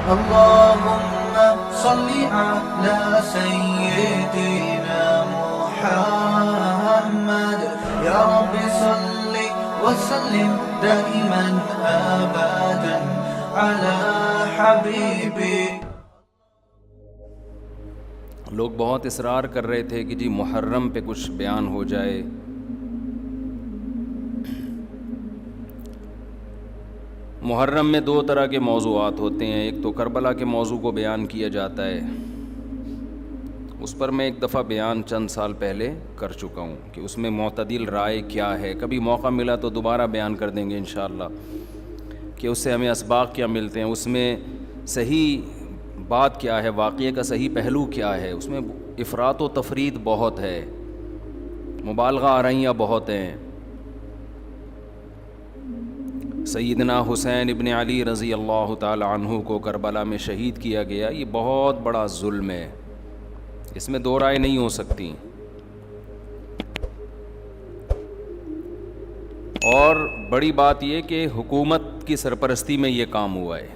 اللهم صل على سيدنا محمد يا رب صل وسلم دائما أبدا على حبيبك. لوگ بہت اصرار کر رہے تھے کہ جی محرم پہ کچھ بیان ہو جائے. محرم میں دو طرح کے موضوعات ہوتے ہیں. ایک تو کربلا کے موضوع کو بیان کیا جاتا ہے، اس پر میں ایک دفعہ بیان چند سال پہلے کر چکا ہوں کہ اس میں معتدل رائے کیا ہے. کبھی موقع ملا تو دوبارہ بیان کر دیں گے انشاءاللہ کہ اس سے ہمیں اسباق کیا ملتے ہیں، اس میں صحیح بات کیا ہے، واقعے کا صحیح پہلو کیا ہے. اس میں افراط و تفرید بہت ہے، مبالغہ آرائیاں بہت ہیں. سیدنا حسین ابن علی رضی اللہ تعالی عنہ کو کربلا میں شہید کیا گیا، یہ بہت بڑا ظلم ہے، اس میں دو رائے نہیں ہو سکتی. اور بڑی بات یہ کہ حکومت کی سرپرستی میں یہ کام ہوا ہے،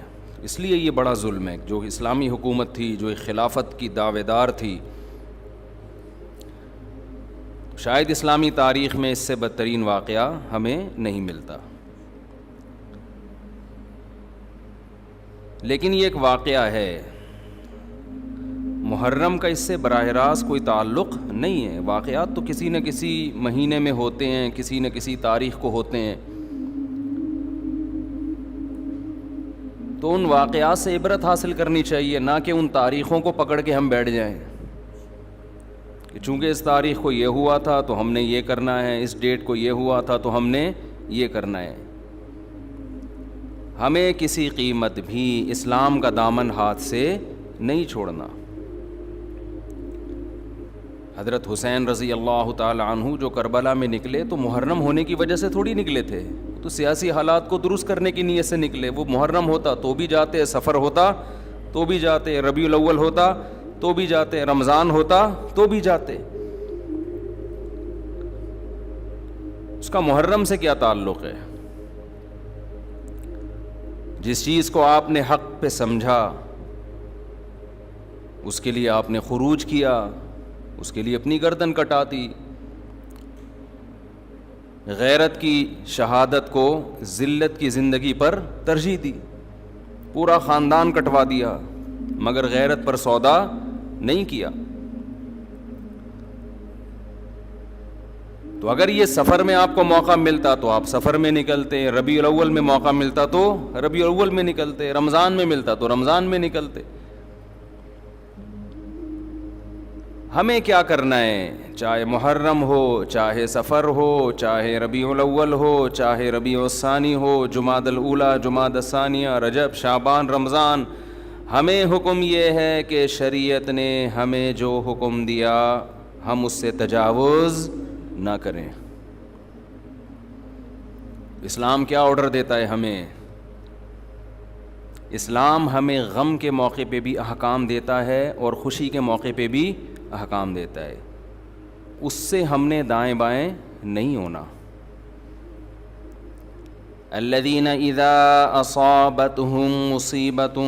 اس لیے یہ بڑا ظلم ہے. جو اسلامی حکومت تھی، جو خلافت کی دعوے دار تھی، شاید اسلامی تاریخ میں اس سے بدترین واقعہ ہمیں نہیں ملتا. لیکن یہ ایک واقعہ ہے، محرم کا اس سے براہ راست کوئی تعلق نہیں ہے. واقعات تو کسی نہ کسی مہینے میں ہوتے ہیں، کسی نہ کسی تاریخ کو ہوتے ہیں، تو ان واقعات سے عبرت حاصل کرنی چاہیے، نہ کہ ان تاریخوں کو پکڑ کے ہم بیٹھ جائیں کہ چونکہ اس تاریخ کو یہ ہوا تھا تو ہم نے یہ کرنا ہے، اس ڈیٹ کو یہ ہوا تھا تو ہم نے یہ کرنا ہے. ہمیں کسی قیمت بھی اسلام کا دامن ہاتھ سے نہیں چھوڑنا. حضرت حسین رضی اللہ تعالی عنہ جو کربلا میں نکلے تو محرم ہونے کی وجہ سے تھوڑی نکلے تھے، تو سیاسی حالات کو درست کرنے کی نیت سے نکلے. وہ محرم ہوتا تو بھی جاتے، سفر ہوتا تو بھی جاتے، ربیع الاول ہوتا تو بھی جاتے، رمضان ہوتا تو بھی جاتے. اس کا محرم سے کیا تعلق ہے؟ جس چیز کو آپ نے حق پہ سمجھا اس کے لیے آپ نے خروج کیا، اس کے لیے اپنی گردن کٹا دی. غیرت کی شہادت کو ذلت کی زندگی پر ترجیح دی، پورا خاندان کٹوا دیا مگر غیرت پر سودا نہیں کیا. تو اگر یہ سفر میں آپ کو موقع ملتا تو آپ سفر میں نکلتے، ربیع الاول میں موقع ملتا تو ربیع الاول میں نکلتے، رمضان میں ملتا تو رمضان میں نکلتے. ہمیں کیا کرنا ہے؟ چاہے محرم ہو، چاہے سفر ہو، چاہے ربیع الاول ہو، چاہے ربیع الثانی ہو، جمادی الاولیٰ، جمادی الثانیہ، رجب، شعبان، رمضان، ہمیں حکم یہ ہے کہ شریعت نے ہمیں جو حکم دیا ہم اس سے تجاوز نہ کریں. اسلام کیا آرڈر دیتا ہے ہمیں؟ اسلام ہمیں غم کے موقع پہ بھی احکام دیتا ہے اور خوشی کے موقع پہ بھی احکام دیتا ہے. اس سے ہم نے دائیں بائیں نہیں ہونا. الذین اذا اصابتهم مصیبۃ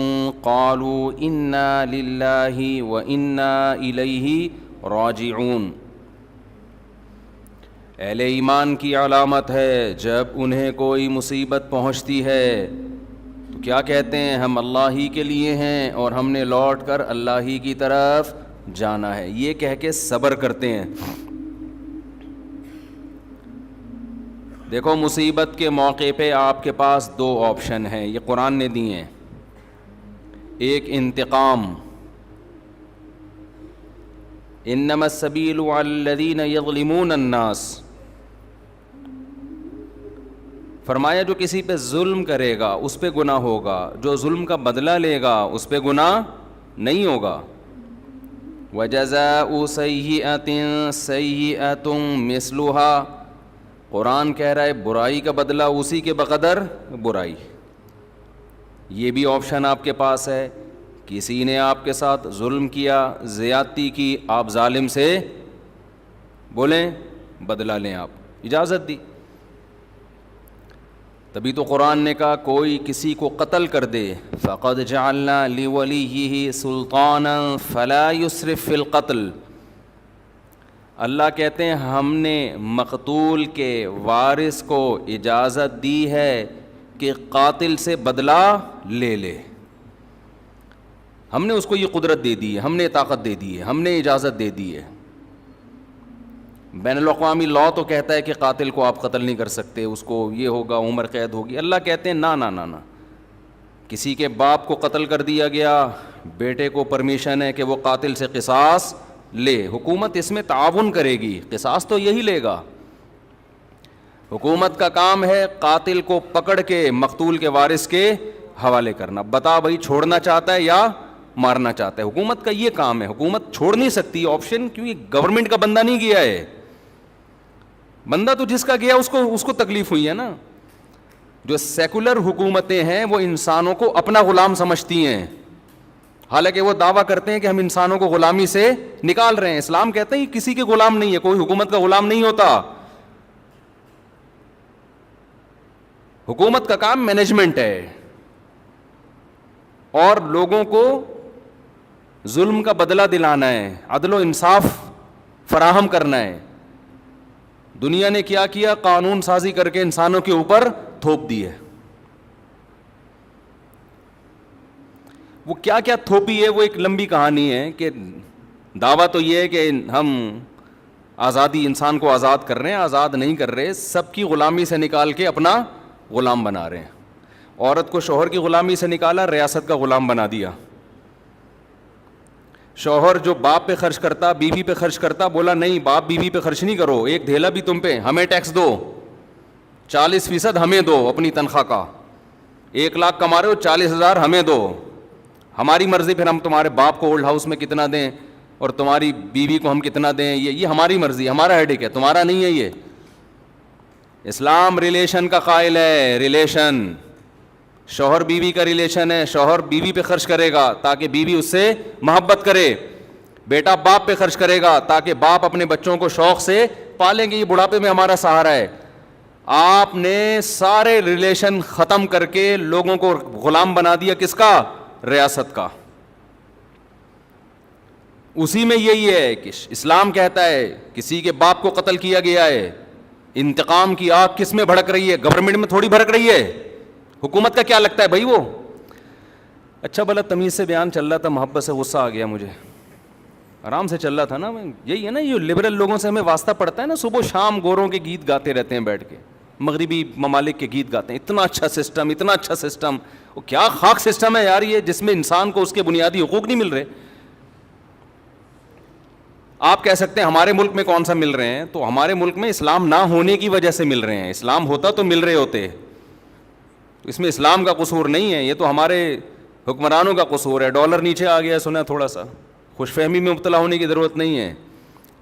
قالوا انا للہ وانا الیہ راجعون. اہل ایمان کی علامت ہے جب انہیں کوئی مصیبت پہنچتی ہے تو کیا کہتے ہیں؟ ہم اللہ ہی کے لیے ہیں اور ہم نے لوٹ کر اللہ ہی کی طرف جانا ہے. یہ کہہ کے صبر کرتے ہیں. دیکھو مصیبت کے موقع پہ آپ کے پاس دو آپشن ہیں، یہ قرآن نے دی ہیں. ایک انتقام، انما السبیل علی الذین یظلمون الناس. فرمایا جو کسی پہ ظلم کرے گا اس پہ گناہ ہوگا، جو ظلم کا بدلہ لے گا اس پہ گناہ نہیں ہوگا. وَجَزَاءُ سَيِّئَةٍ سَيِّئَةٌ مِثْلُهَا. قرآن کہہ رہا ہے برائی کا بدلہ اسی کے بقدر برائی. یہ بھی آپشن آپ کے پاس ہے. کسی نے آپ کے ساتھ ظلم کیا، زیادتی کی، آپ ظالم سے بولیں بدلہ لیں، آپ اجازت دی. تبھی تو قرآن نے کہا کوئی کسی کو قتل کر دے فقد جعلنا لولیہ سلطانا فلا یسرف فی القتل، اللہ کہتے ہیں ہم نے مقتول کے وارث کو اجازت دی ہے کہ قاتل سے بدلہ لے لے، ہم نے اس کو یہ قدرت دے دی ہے، ہم نے طاقت دے دی ہے، ہم نے اجازت دے دی ہے۔ بین الاقوامی لاء تو کہتا ہے کہ قاتل کو آپ قتل نہیں کر سکتے، اس کو یہ ہوگا، عمر قید ہوگی۔ اللہ کہتے ہیں نا نا نا نا، کسی کے باپ کو قتل کر دیا گیا، بیٹے کو پرمیشن ہے کہ وہ قاتل سے قصاص لے، حکومت اس میں تعاون کرے گی، قصاص تو یہی لے گا۔ حکومت کا کام ہے قاتل کو پکڑ کے مقتول کے وارث کے حوالے کرنا، بتا بھائی چھوڑنا چاہتا ہے یا مارنا چاہتا ہے، حکومت کا یہ کام ہے۔ حکومت چھوڑ نہیں سکتی آپشن، کیونکہ گورنمنٹ کا بندہ نہیں گیا ہے، بندہ تو جس کا گیا اس کو تکلیف ہوئی ہے نا۔ جو سیکولر حکومتیں ہیں وہ انسانوں کو اپنا غلام سمجھتی ہیں، حالانکہ وہ دعویٰ کرتے ہیں کہ ہم انسانوں کو غلامی سے نکال رہے ہیں۔ اسلام کہتے ہیں کسی کے غلام نہیں ہے، کوئی حکومت کا غلام نہیں ہوتا۔ حکومت کا کام مینجمنٹ ہے اور لوگوں کو ظلم کا بدلہ دلانا ہے، عدل و انصاف فراہم کرنا ہے۔ دنیا نے کیا کیا؟ قانون سازی کر کے انسانوں کے اوپر تھوپ دی ہے۔ وہ کیا کیا تھوپی ہے وہ ایک لمبی کہانی ہے، کہ دعویٰ تو یہ ہے کہ ہم آزادی، انسان کو آزاد کر رہے ہیں، آزاد نہیں کر رہے، سب کی غلامی سے نکال کے اپنا غلام بنا رہے ہیں۔ عورت کو شوہر کی غلامی سے نکالا، ریاست کا غلام بنا دیا۔ شوہر جو باپ پہ خرچ کرتا، بیوی پہ خرچ کرتا، بولا نہیں باپ بیوی پہ خرچ نہیں کرو، ایک دھیلا بھی تم پہ، ہمیں ٹیکس دو، 40% ہمیں دو اپنی تنخواہ کا، 1 لاکھ کما رہے ہو 40,000 ہمیں دو، ہماری مرضی، پھر ہم تمہارے باپ کو اولڈ ہاؤس میں کتنا دیں اور تمہاری بیوی کو ہم کتنا دیں، یہ ہماری مرضی، ہمارا ہیڈک ہے، تمہارا نہیں ہے۔ یہ اسلام ریلیشن کا قائل ہے، ریلیشن، شوہر بیوی کا ریلیشن ہے، شوہر بیوی پہ خرچ کرے گا تاکہ بیوی اس سے محبت کرے، بیٹا باپ پہ خرچ کرے گا تاکہ باپ اپنے بچوں کو شوق سے پالیں گے، یہ بڑھاپے میں ہمارا سہارا ہے۔ آپ نے سارے ریلیشن ختم کر کے لوگوں کو غلام بنا دیا، کس کا؟ ریاست کا۔ اسی میں یہی ہے کہ اسلام کہتا ہے کسی کے باپ کو قتل کیا گیا ہے، انتقام کی آگ کس میں بھڑک رہی ہے؟ گورنمنٹ میں تھوڑی بھڑک رہی ہے، حکومت کا کیا لگتا ہے بھائی وہ؟ اچھا بھلا تمیز سے بیان چل رہا تھا، محبت سے غصہ آ گیا مجھے، آرام سے چل رہا تھا نا۔ یہی ہے نا، یہ لبرل لوگوں سے ہمیں واسطہ پڑتا ہے نا، صبح شام گوروں کے گیت گاتے رہتے ہیں بیٹھ کے، مغربی ممالک کے گیت گاتے ہیں، اتنا اچھا سسٹم، اتنا اچھا سسٹم۔ وہ کیا خاک سسٹم ہے یار یہ، جس میں انسان کو اس کے بنیادی حقوق نہیں مل رہے۔ آپ کہہ سکتے ہیں ہمارے ملک میں کون سا مل رہے ہیں، تو ہمارے ملک میں اسلام نہ ہونے کی وجہ سے مل رہے ہیں، اسلام ہوتا تو مل رہے ہوتے، اس میں اسلام کا قصور نہیں ہے، یہ تو ہمارے حکمرانوں کا قصور ہے۔ ڈالر نیچے آ گیا سنا، تھوڑا سا خوش فہمی میں مبتلا ہونے کی ضرورت نہیں ہے،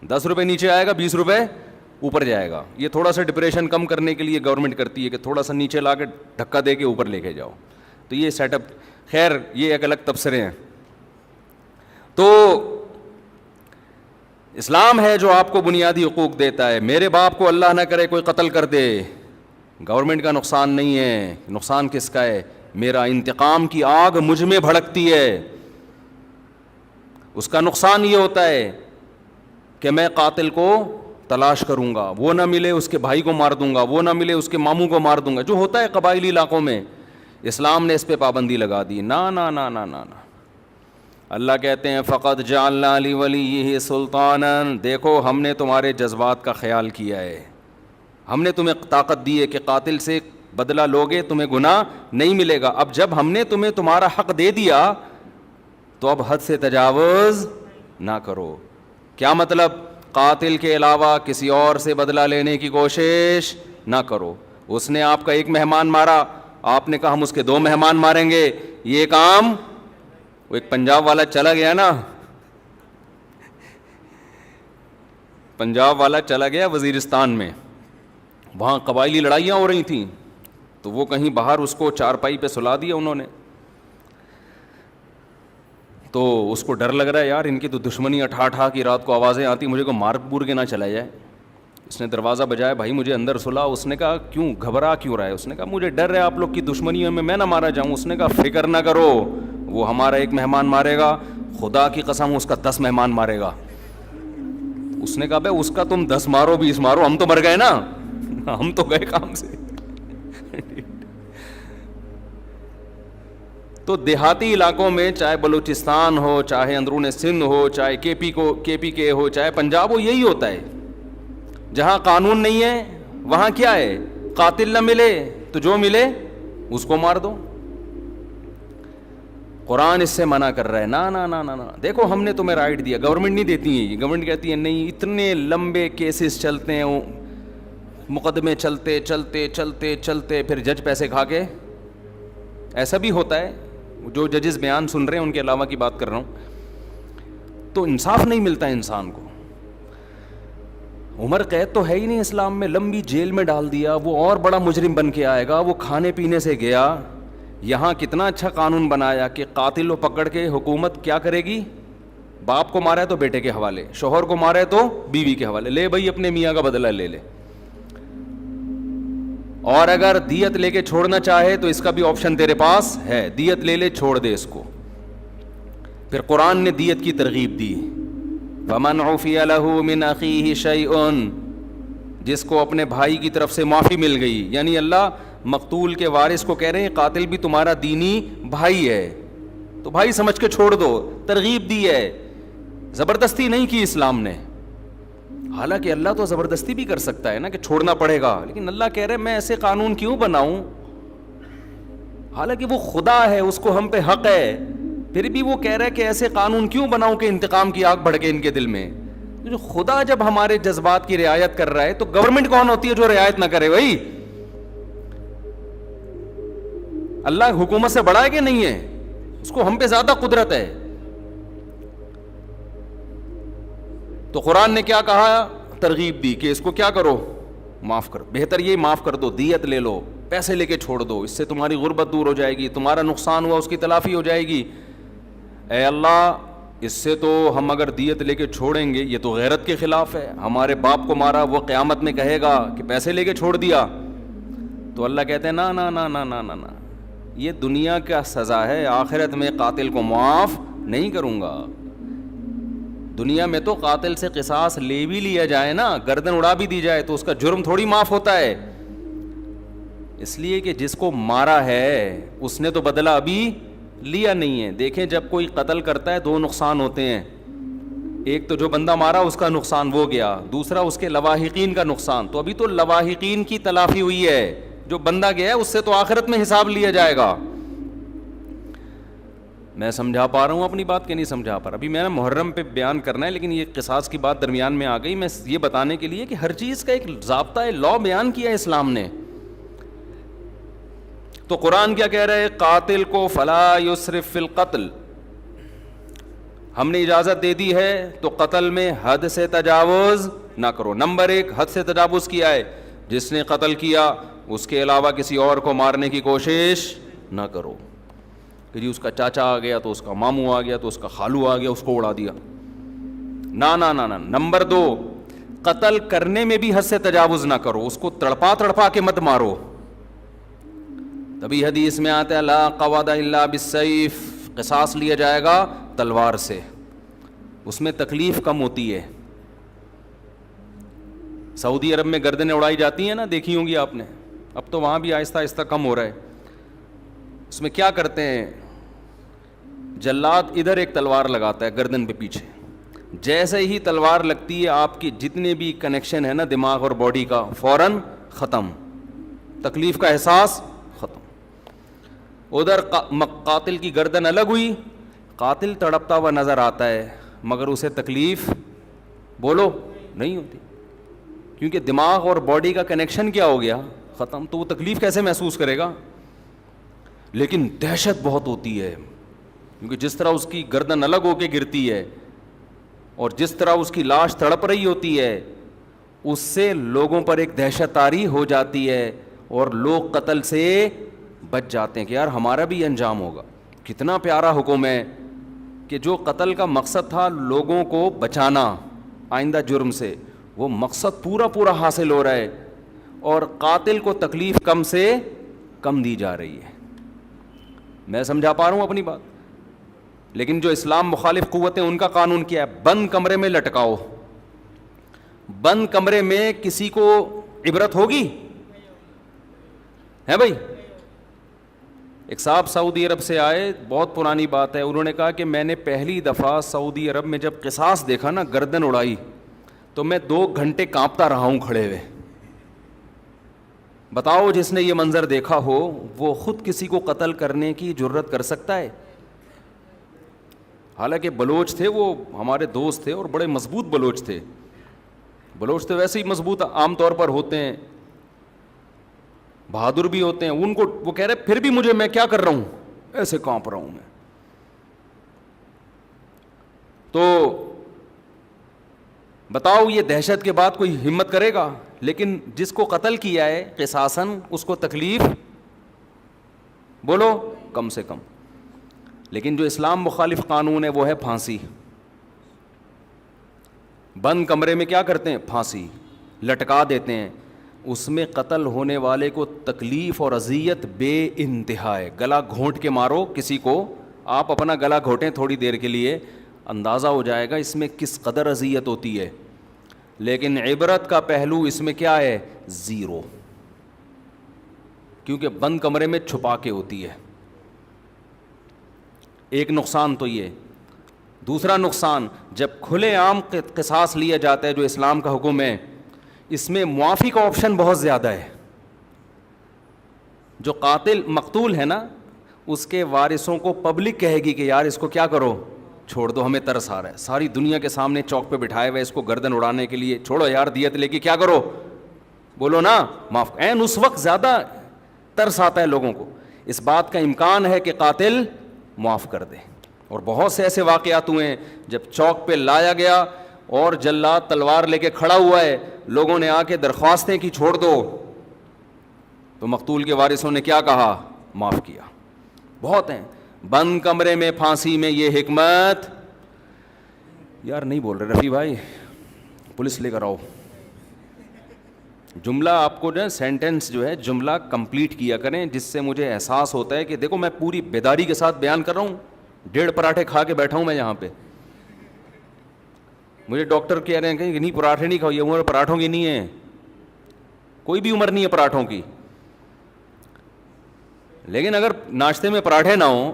10 روپے نیچے آئے گا، 20 روپے اوپر جائے گا، یہ تھوڑا سا ڈپریشن کم کرنے کے لیے گورنمنٹ کرتی ہے کہ تھوڑا سا نیچے لا کے دھکا دے کے اوپر لے کے جاؤ، تو یہ سیٹ اپ، خیر یہ ایک الگ تبصرے ہیں۔ تو اسلام ہے جو آپ کو بنیادی حقوق دیتا ہے۔ میرے باپ کو اللہ نہ کرے کوئی قتل کر دے، گورنمنٹ کا نقصان نہیں ہے، نقصان کس کا ہے؟ میرا، انتقام کی آگ مجھ میں بھڑکتی ہے، اس کا نقصان یہ ہوتا ہے کہ میں قاتل کو تلاش کروں گا، وہ نہ ملے اس کے بھائی کو مار دوں گا، وہ نہ ملے اس کے ماموں کو مار دوں گا، جو ہوتا ہے قبائلی علاقوں میں۔ اسلام نے اس پہ پابندی لگا دی، نا نا نا نا نا نا۔ اللہ کہتے ہیں فقد جعلنا لولیہ سلطانا، دیکھو ہم نے تمہارے جذبات کا خیال کیا ہے، ہم نے تمہیں طاقت دی ہے کہ قاتل سے بدلہ لوگے تمہیں گناہ نہیں ملے گا۔ اب جب ہم نے تمہیں تمہارا حق دے دیا تو اب حد سے تجاوز نہ کرو۔ کیا مطلب؟ قاتل کے علاوہ کسی اور سے بدلہ لینے کی کوشش نہ کرو۔ اس نے آپ کا ایک مہمان مارا، آپ نے کہا ہم اس کے 2 مہمان ماریں گے، یہ کام، وہ ایک پنجاب والا چلا گیا نا، پنجاب والا چلا گیا وزیرستان میں، وہاں قبائلی لڑائیاں ہو رہی تھیں، تو وہ کہیں باہر اس کو چارپائی پہ سلا دیا انہوں نے، تو اس کو ڈر لگ رہا ہے یار ان کی تو دشمنی، اٹھا اٹھا کی رات کو آوازیں آتی، مجھے کو مار پور کے نہ چلا جائے۔ اس نے دروازہ بجایا, بھائی مجھے اندر سلا. اس نے کہا کیوں, گھبرا کیوں رہا ہے؟ اس نے کہا مجھے ڈر ہے آپ لوگ کی دشمنیوں میں نہ مارا جاؤں. اس نے کہا فکر نہ کرو, وہ ہمارا ایک مہمان مارے گا, خدا کی قسم اس کا 10 مہمان مارے گا. اس نے کہا بھائی اس کا تم 10 مارو 20 مارو, ہم تو مر گئے نا, ہم تو گئے کام سے. تو دیہاتی علاقوں میں چاہے بلوچستان ہو, چاہے اندرون سندھ ہو, چاہے کے پی کے ہو, چاہے پنجاب ہو, یہی ہوتا ہے. جہاں قانون نہیں ہے وہاں کیا ہے, قاتل نہ ملے تو جو ملے اس کو مار دو. قرآن اس سے منع کر رہا ہے, نا نا نا نا نا. دیکھو ہم نے تمہیں رائٹ دیا, گورنمنٹ نہیں دیتی ہے یہ, گورنمنٹ کہتی ہے نہیں, اتنے لمبے کیسز چلتے ہیں, مقدمے چلتے چلتے چلتے چلتے پھر جج پیسے کھا کے. ایسا بھی ہوتا ہے, جو ججز بیان سن رہے ہیں ان کے علاوہ کی بات کر رہا ہوں. تو انصاف نہیں ملتا انسان کو. عمر قید تو ہے ہی نہیں اسلام میں, لمبی جیل میں ڈال دیا, وہ اور بڑا مجرم بن کے آئے گا. وہ کھانے پینے سے گیا. یہاں کتنا اچھا قانون بنایا کہ قاتل کو پکڑ کے حکومت کیا کرے گی, باپ کو مارا ہے تو بیٹے کے حوالے, شوہر کو مارا ہے تو بیوی کے حوالے, لے بھائی اپنے میاں کا بدلہ لے لے. اور اگر دیت لے کے چھوڑنا چاہے تو اس کا بھی آپشن تیرے پاس ہے, دیت لے لے چھوڑ دے اس کو. پھر قرآن نے دیت کی ترغیب دی, فَمَنْ عُفِيَ لَهُ مِنْ أَخِيهِ شَيْءٌ, جس کو اپنے بھائی کی طرف سے معافی مل گئی. یعنی اللہ مقتول کے وارث کو کہہ رہے ہیں قاتل بھی تمہارا دینی بھائی ہے تو بھائی سمجھ کے چھوڑ دو. ترغیب دی ہے, زبردستی نہیں کی اسلام نے. حالانکہ اللہ تو زبردستی بھی کر سکتا ہے نا کہ چھوڑنا پڑے گا, لیکن اللہ کہہ رہے میں ایسے قانون کیوں بناؤں, حالانکہ وہ خدا ہے, اس کو ہم پہ حق ہے, پھر بھی وہ کہہ رہا ہے کہ ایسے قانون کیوں بناؤں کہ انتقام کی آگ بھڑکے ان کے دل میں. جو خدا جب ہمارے جذبات کی رعایت کر رہا ہے تو گورنمنٹ کون ہوتی ہے جو رعایت نہ کرے؟ بھائی اللہ حکومت سے بڑا ہے کہ نہیں ہے؟ اس کو ہم پہ زیادہ قدرت ہے. تو قرآن نے کیا کہا, ترغیب دی کہ اس کو کیا کرو, معاف کرو. بہتر یہ معاف کر دو, دیت لے لو, پیسے لے کے چھوڑ دو, اس سے تمہاری غربت دور ہو جائے گی, تمہارا نقصان ہوا اس کی تلافی ہو جائے گی. اے اللہ, اس سے تو ہم اگر دیت لے کے چھوڑیں گے یہ تو غیرت کے خلاف ہے. ہمارے باپ کو مارا, وہ قیامت میں کہے گا کہ پیسے لے کے چھوڑ دیا. تو اللہ کہتے ہیں نا نا نا نا نا نا, یہ دنیا کا سزا ہے, آخرت میں قاتل کو معاف نہیں کروں گا. دنیا میں تو قاتل سے قصاص لے بھی لیا جائے نا, گردن اڑا بھی دی جائے تو اس کا جرم تھوڑی معاف ہوتا ہے. اس لیے کہ جس کو مارا ہے اس نے تو بدلہ ابھی لیا نہیں ہے. دیکھیں جب کوئی قتل کرتا ہے دو نقصان ہوتے ہیں, ایک تو جو بندہ مارا اس کا نقصان وہ گیا, دوسرا اس کے لواحقین کا نقصان. تو ابھی تو لواحقین کی تلافی ہوئی ہے, جو بندہ گیا ہے اس سے تو آخرت میں حساب لیا جائے گا. میں سمجھا پا رہا ہوں اپنی بات کہ نہیں سمجھا پا رہا؟ ابھی میں نے محرم پہ بیان کرنا ہے, لیکن یہ قصاص کی بات درمیان میں آ گئی. میں یہ بتانے کے لیے کہ ہر چیز کا ایک ضابطہ ہے, لا بیان کیا ہے اسلام نے. تو قرآن کیا کہہ رہا ہے, قاتل کو فلا یسرف فی القتل, ہم نے اجازت دے دی ہے تو قتل میں حد سے تجاوز نہ کرو. نمبر 1 حد سے تجاوز کیا ہے, جس نے قتل کیا اس کے علاوہ کسی اور کو مارنے کی کوشش نہ کرو. کہ جی اس کا چاچا آ گیا تو اس کا ماموں آ گیا تو اس کا خالو آ گیا, اس کو اڑا دیا. نا نا نا نا. نمبر 2 قتل کرنے میں بھی حد سے تجاوز نہ کرو, اس کو تڑپا تڑپا کے مت مارو. تبھی حدیث میں آتا ہے لا قواد الا بالسیف, قصاص لیا جائے گا تلوار سے, اس میں تکلیف کم ہوتی ہے. سعودی عرب میں گردنیں اڑائی جاتی ہیں نا, دیکھی ہوں گی آپ نے, اب تو وہاں بھی آہستہ آہستہ کم ہو رہا ہے. اس میں کیا کرتے ہیں, جلاد ادھر ایک تلوار لگاتا ہے گردن پہ پیچھے, جیسے ہی تلوار لگتی ہے آپ کی جتنے بھی کنیکشن ہے نا دماغ اور باڈی کا, فوراً ختم, تکلیف کا احساس ختم. ادھر قاتل کی گردن الگ ہوئی, قاتل تڑپتا ہوا نظر آتا ہے مگر اسے تکلیف بولو نہیں ہوتی, کیونکہ دماغ اور باڈی کا کنیکشن کیا ہو گیا, ختم. تو وہ تکلیف کیسے محسوس کرے گا؟ لیکن دہشت بہت ہوتی ہے, کیونکہ جس طرح اس کی گردن الگ ہو کے گرتی ہے اور جس طرح اس کی لاش تڑپ رہی ہوتی ہے, اس سے لوگوں پر ایک دہشت طاری ہو جاتی ہے اور لوگ قتل سے بچ جاتے ہیں کہ یار ہمارا بھی انجام ہوگا. کتنا پیارا حکم ہے کہ جو قتل کا مقصد تھا لوگوں کو بچانا آئندہ جرم سے, وہ مقصد پورا پورا حاصل ہو رہا ہے اور قاتل کو تکلیف کم سے کم دی جا رہی ہے. میں سمجھا پا رہا ہوں اپنی بات؟ لیکن جو اسلام مخالف قوتیں ان کا قانون کیا ہے؟ بند کمرے میں لٹکاؤ. بند کمرے میں کسی کو عبرت ہوگی؟ ہے بھائی. ایک صاحب سعودی عرب سے آئے, بہت پرانی بات ہے, انہوں نے کہا کہ میں نے پہلی دفعہ سعودی عرب میں جب قصاص دیکھا نا, گردن اڑائی, تو میں 2 گھنٹے کانپتا رہا ہوں کھڑے ہوئے. بتاؤ جس نے یہ منظر دیکھا ہو وہ خود کسی کو قتل کرنے کی جرت کر سکتا ہے؟ حالانکہ بلوچ تھے, وہ ہمارے دوست تھے اور بڑے مضبوط بلوچ تھے. بلوچ تو ویسے ہی مضبوط عام طور پر ہوتے ہیں, بہادر بھی ہوتے ہیں. ان کو وہ کہہ رہے پھر بھی مجھے, میں کیا کر رہا ہوں, ایسے کانپ رہا ہوں میں. تو بتاؤ یہ دہشت کے بعد کوئی ہمت کرے گا؟ لیکن جس کو قتل کیا ہے قصاصاً, اس کو تکلیف بولو کم سے کم. لیکن جو اسلام مخالف قانون ہے وہ ہے پھانسی. بند کمرے میں کیا کرتے ہیں؟ پھانسی لٹکا دیتے ہیں. اس میں قتل ہونے والے کو تکلیف اور اذیت بے انتہا ہے. گلا گھونٹ کے مارو کسی کو, آپ اپنا گلا گھونٹیں تھوڑی دیر کے لیے, اندازہ ہو جائے گا اس میں کس قدر اذیت ہوتی ہے. لیکن عبرت کا پہلو اس میں کیا ہے؟ 0. کیونکہ بند کمرے میں چھپا کے ہوتی ہے. ایک نقصان تو یہ. دوسرا نقصان, جب کھلے عام قصاص لیا جاتا ہے جو اسلام کا حکم ہے, اس میں معافی کا آپشن بہت زیادہ ہے. جو قاتل مقتول ہے نا, اس کے وارثوں کو پبلک کہے گی کہ یار اس کو کیا کرو, چھوڑ دو, ہمیں ترس آ رہا ہے. ساری دنیا کے سامنے چوک پہ بٹھائے ہوئے اس کو گردن اڑانے کے لیے, چھوڑو یار دیت لے کے کیا کرو, بولو نا معاف. این اس وقت زیادہ ترس آتا ہے لوگوں کو. اس بات کا امکان ہے کہ قاتل معاف کر دے. اور بہت سے ایسے واقعات ہوئے ہیں جب چوک پہ لایا گیا اور جلاد تلوار لے کے کھڑا ہوا ہے, لوگوں نے آ کے درخواستیں کی چھوڑ دو, تو مقتول کے وارثوں نے کیا کہا؟ معاف کیا. بہت ہیں. بند کمرے میں پھانسی میں یہ حکمت, یار نہیں بول رہے رفیع بھائی, پولیس لے کر آؤ. جملہ آپ کو جو ہے سینٹنس جو ہے جملہ کمپلیٹ کیا کریں, جس سے مجھے احساس ہوتا ہے کہ دیکھو میں پوری بیداری کے ساتھ بیان کر رہا ہوں. 1.5 پراٹھے کھا کے بیٹھا ہوں میں یہاں پہ. مجھے ڈاکٹر کہہ رہے ہیں کہ نہیں پراٹھے نہیں کھاؤ, یہ عمر پراٹھوں کی نہیں ہے, کوئی بھی عمر نہیں ہے پراٹھوں کی. لیکن اگر ناشتے میں پراٹھے نہ ہوں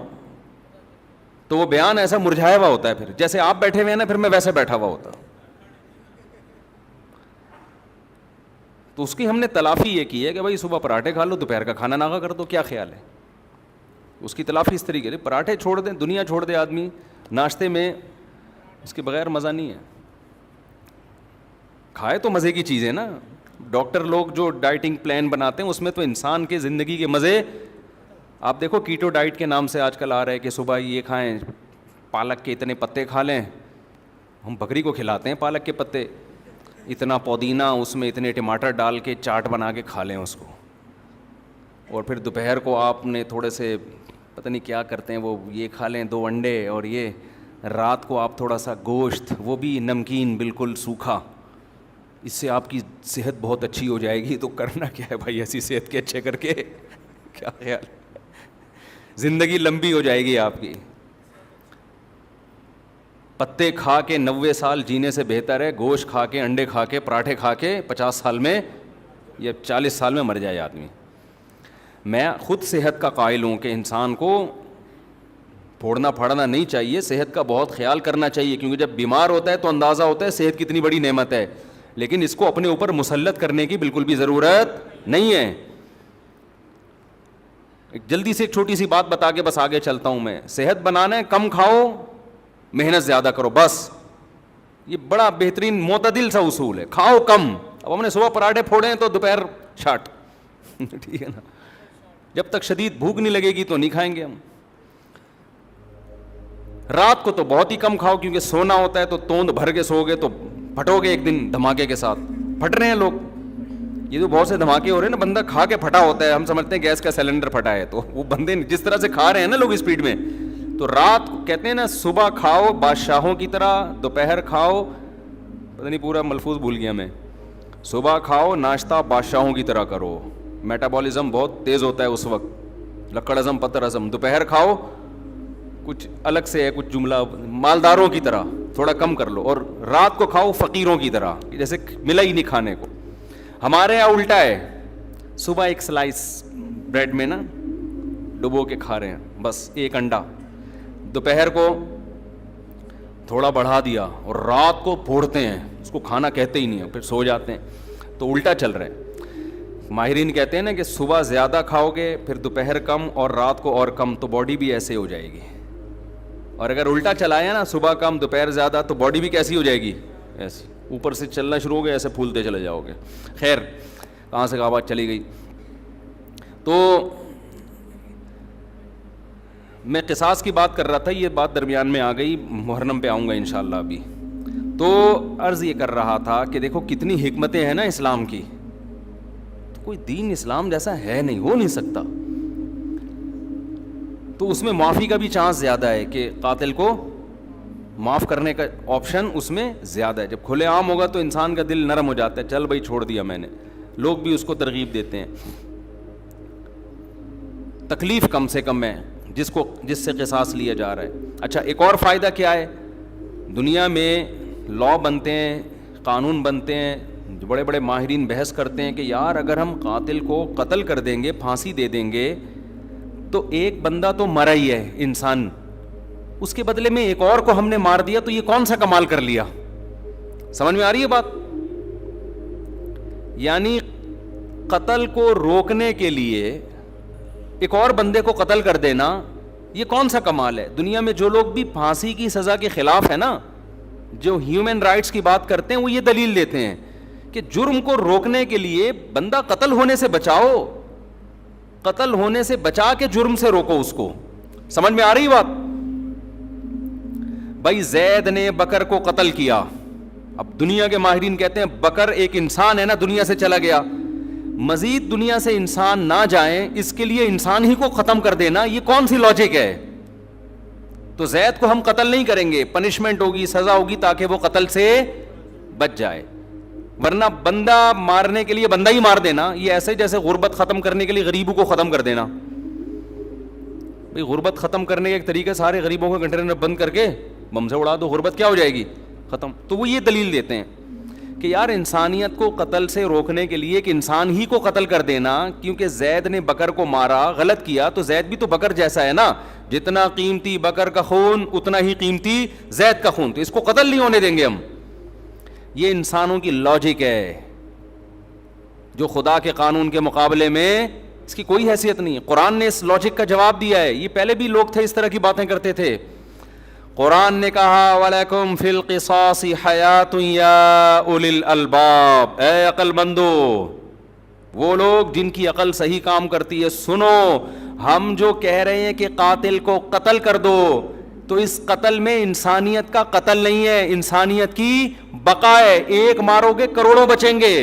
تو وہ بیان ایسا مرجھایا ہوا ہوتا ہے. پھر جیسے آپ بیٹھے ہوئے ہیں نا, پھر میں ویسے بیٹھا ہوا ہوتا. تو اس کی ہم نے تلافی یہ کی ہے کہ بھائی صبح پراٹھے کھا لو, دوپہر کا کھانا ناغا کر دو. کیا خیال ہے؟ اس کی تلافی اس طریقے سے, پراٹھے چھوڑ دیں, دنیا چھوڑ دے آدمی, ناشتے میں اس کے بغیر مزہ نہیں ہے. کھائے تو مزے کی چیزیں نا. ڈاکٹر لوگ جو ڈائٹنگ پلان بناتے ہیں اس میں تو انسان کے زندگی کے مزے, آپ دیکھو کیٹو ڈائٹ کے نام سے آج کل آ رہا ہے کہ صبح یہ کھائیں, پالک کے اتنے پتے کھا لیں. ہم بکری کو کھلاتے ہیں پالک کے پتے, اتنا پودینہ, اس میں اتنے ٹماٹر ڈال کے چاٹ بنا کے کھا لیں اس کو. اور پھر دوپہر کو آپ نے تھوڑے سے پتہ نہیں کیا کرتے ہیں وہ, یہ کھا لیں 2 انڈے, اور یہ رات کو آپ تھوڑا سا گوشت, وہ بھی نمکین بالکل سوکھا. اس سے آپ کی صحت بہت اچھی ہو جائے گی. تو کرنا کیا ہے بھائی ایسی صحت کے اچھے کر کے, کیا خیال, زندگی لمبی ہو جائے گی آپ کی. پتے کھا کے 90 سال جینے سے بہتر ہے گوشت کھا کے, انڈے کھا کے, پراٹھے کھا کے 50 سال میں یا 40 سال میں مر جائے آدمی. میں خود صحت کا قائل ہوں کہ انسان کو پھوڑنا پھاڑنا نہیں چاہیے, صحت کا بہت خیال کرنا چاہیے, کیونکہ جب بیمار ہوتا ہے تو اندازہ ہوتا ہے صحت کتنی بڑی نعمت ہے. لیکن اس کو اپنے اوپر مسلط کرنے کی بالکل بھی ضرورت نہیں ہے. جلدی سے ایک چھوٹی سی بات بتا کے بس آگے چلتا ہوں میں. صحت بنانا ہے, کم کھاؤ, محنت زیادہ کرو, بس. یہ بڑا بہترین معتدل سا اصول ہے, کھاؤ کم. اب ہم نے صبح پراٹھے پھوڑے ہیں تو دوپہر شاٹ, ٹھیک ہے نا. جب تک شدید بھوک نہیں لگے گی تو نہیں کھائیں گے ہم. رات کو تو بہت ہی کم کھاؤ, کیونکہ سونا ہوتا ہے تو توند بھر کے سو گے تو پھٹو گے ایک دن دھماکے کے ساتھ. پھٹ رہے ہیں لوگ, یہ تو بہت سے دھماکے ہو رہے ہیں نا, بندہ کھا کے پھٹا ہوتا ہے. ہم سمجھتے ہیں گیس کا سلنڈر پھٹا ہے, تو وہ بندے جس طرح سے کھا رہے ہیں نا لوگ اسپیڈ میں, تو رات کو کہتے ہیں نا صبح کھاؤ بادشاہوں کی طرح, دوپہر کھاؤ پتہ نہیں پورا ملفوظ بھول گیا میں. صبح کھاؤ ناشتہ بادشاہوں کی طرح کرو, میٹابولزم بہت تیز ہوتا ہے اس وقت, لکڑ ہضم پتر ہضم. دوپہر کھاؤ کچھ الگ سے ہے, کچھ جملہ مالداروں کی طرح تھوڑا کم کر لو, اور رات کو کھاؤ فقیروں کی طرح, جیسے ملا ہی نہیں کھانے کو. ہمارے یہاں الٹا ہے, صبح ایک سلائس بریڈ میں نا ڈبو کے کھا رہے ہیں, بس ایک انڈا. دوپہر کو تھوڑا بڑھا دیا اور رات کو پھوڑتے ہیں, اس کو کھانا کہتے ہی نہیں ہیں, پھر سو جاتے ہیں. تو الٹا چل رہا ہے. ماہرین کہتے ہیں نا کہ صبح زیادہ کھاؤ گے پھر دوپہر کم اور رات کو اور کم, تو باڈی بھی ایسے ہو جائے گی. اور اگر الٹا چلایا نا صبح کم دوپہر زیادہ, تو باڈی بھی کیسی ہو جائے گی, ایسی اوپر سے چلنا شروع ہو گیا, ایسے پھولتے چلے جاؤ گے. خیر کہاں سے کہاں بات چلی گئی. تو میں قصاص کی بات کر رہا تھا, یہ بات درمیان میں آ گئی, محرم پہ آؤں گا انشاءاللہ ابھی. تو عرض یہ کر رہا تھا کہ دیکھو کتنی حکمتیں ہیں نا اسلام کی, تو کوئی دین اسلام جیسا ہے نہیں, ہو نہیں سکتا. تو اس میں معافی کا بھی چانس زیادہ ہے کہ قاتل کو معاف کرنے کا آپشن اس میں زیادہ ہے. جب کھلے عام ہوگا تو انسان کا دل نرم ہو جاتا ہے, چل بھائی چھوڑ دیا میں نے, لوگ بھی اس کو ترغیب دیتے ہیں. تکلیف کم سے کم ہے جس سے قصاص لیا جا رہا ہے. اچھا ایک اور فائدہ کیا ہے, دنیا میں لا بنتے ہیں, قانون بنتے ہیں, جو بڑے بڑے ماہرین بحث کرتے ہیں کہ یار اگر ہم قاتل کو قتل کر دیں گے, پھانسی دے دیں گے, تو ایک بندہ تو مرا ہی ہے انسان, اس کے بدلے میں ایک اور کو ہم نے مار دیا, تو یہ کون سا کمال کر لیا. سمجھ میں آ رہی ہے بات؟ یعنی قتل کو روکنے کے لیے ایک اور بندے کو قتل کر دینا, یہ کون سا کمال ہے. دنیا میں جو لوگ بھی پھانسی کی سزا کے خلاف ہے نا, جو ہیومن رائٹس کی بات کرتے ہیں, وہ یہ دلیل دیتے ہیں کہ جرم کو روکنے کے لیے بندہ قتل ہونے سے بچاؤ, قتل ہونے سے بچا کے جرم سے روکو اس کو. سمجھ میں آ رہی بات؟ بھائی زید نے بکر کو قتل کیا, اب دنیا کے ماہرین کہتے ہیں بکر ایک انسان ہے نا, دنیا سے چلا گیا, مزید دنیا سے انسان نہ جائیں اس کے لیے انسان ہی کو ختم کر دینا, یہ کون سی لاجک ہے. تو زید کو ہم قتل نہیں کریں گے, پنشمنٹ ہوگی, سزا ہوگی تاکہ وہ قتل سے بچ جائے, ورنہ بندہ مارنے کے لیے بندہ ہی مار دینا, یہ ایسے جیسے غربت ختم کرنے کے لیے غریبوں کو ختم کر دینا. بھئی غربت ختم کرنے کا ایک طریقہ سارے غریبوں کو کنٹینر میں بند کر کے بم سے اڑا دو, غربت کیا ہو جائے گی, ختم. تو وہ یہ دلیل دیتے ہیں کہ یار انسانیت کو قتل سے روکنے کے لیے کہ انسان ہی کو قتل کر دینا, کیونکہ زید نے بکر کو مارا, غلط کیا, تو زید بھی تو بکر جیسا ہے نا, جتنا قیمتی بکر کا خون اتنا ہی قیمتی زید کا خون, تو اس کو قتل نہیں ہونے دیں گے ہم. یہ انسانوں کی لاجک ہے جو خدا کے قانون کے مقابلے میں اس کی کوئی حیثیت نہیں ہے. قرآن نے اس لاجک کا جواب دیا ہے. یہ پہلے بھی لوگ تھے اس طرح کی باتیں کرتے تھے. قرآن نے کہا وَلَكُمْ فِي الْقِصَاصِ حَيَاتٌ يَا أُولِي الْأَلْبَابِ, اے عقل مندو, وہ لوگ جن کی عقل صحیح کام کرتی ہے, سنو, ہم جو کہہ رہے ہیں کہ قاتل کو قتل کر دو, تو اس قتل میں انسانیت کا قتل نہیں ہے, انسانیت کی بقا ہے. ایک مارو گے کروڑوں بچیں گے,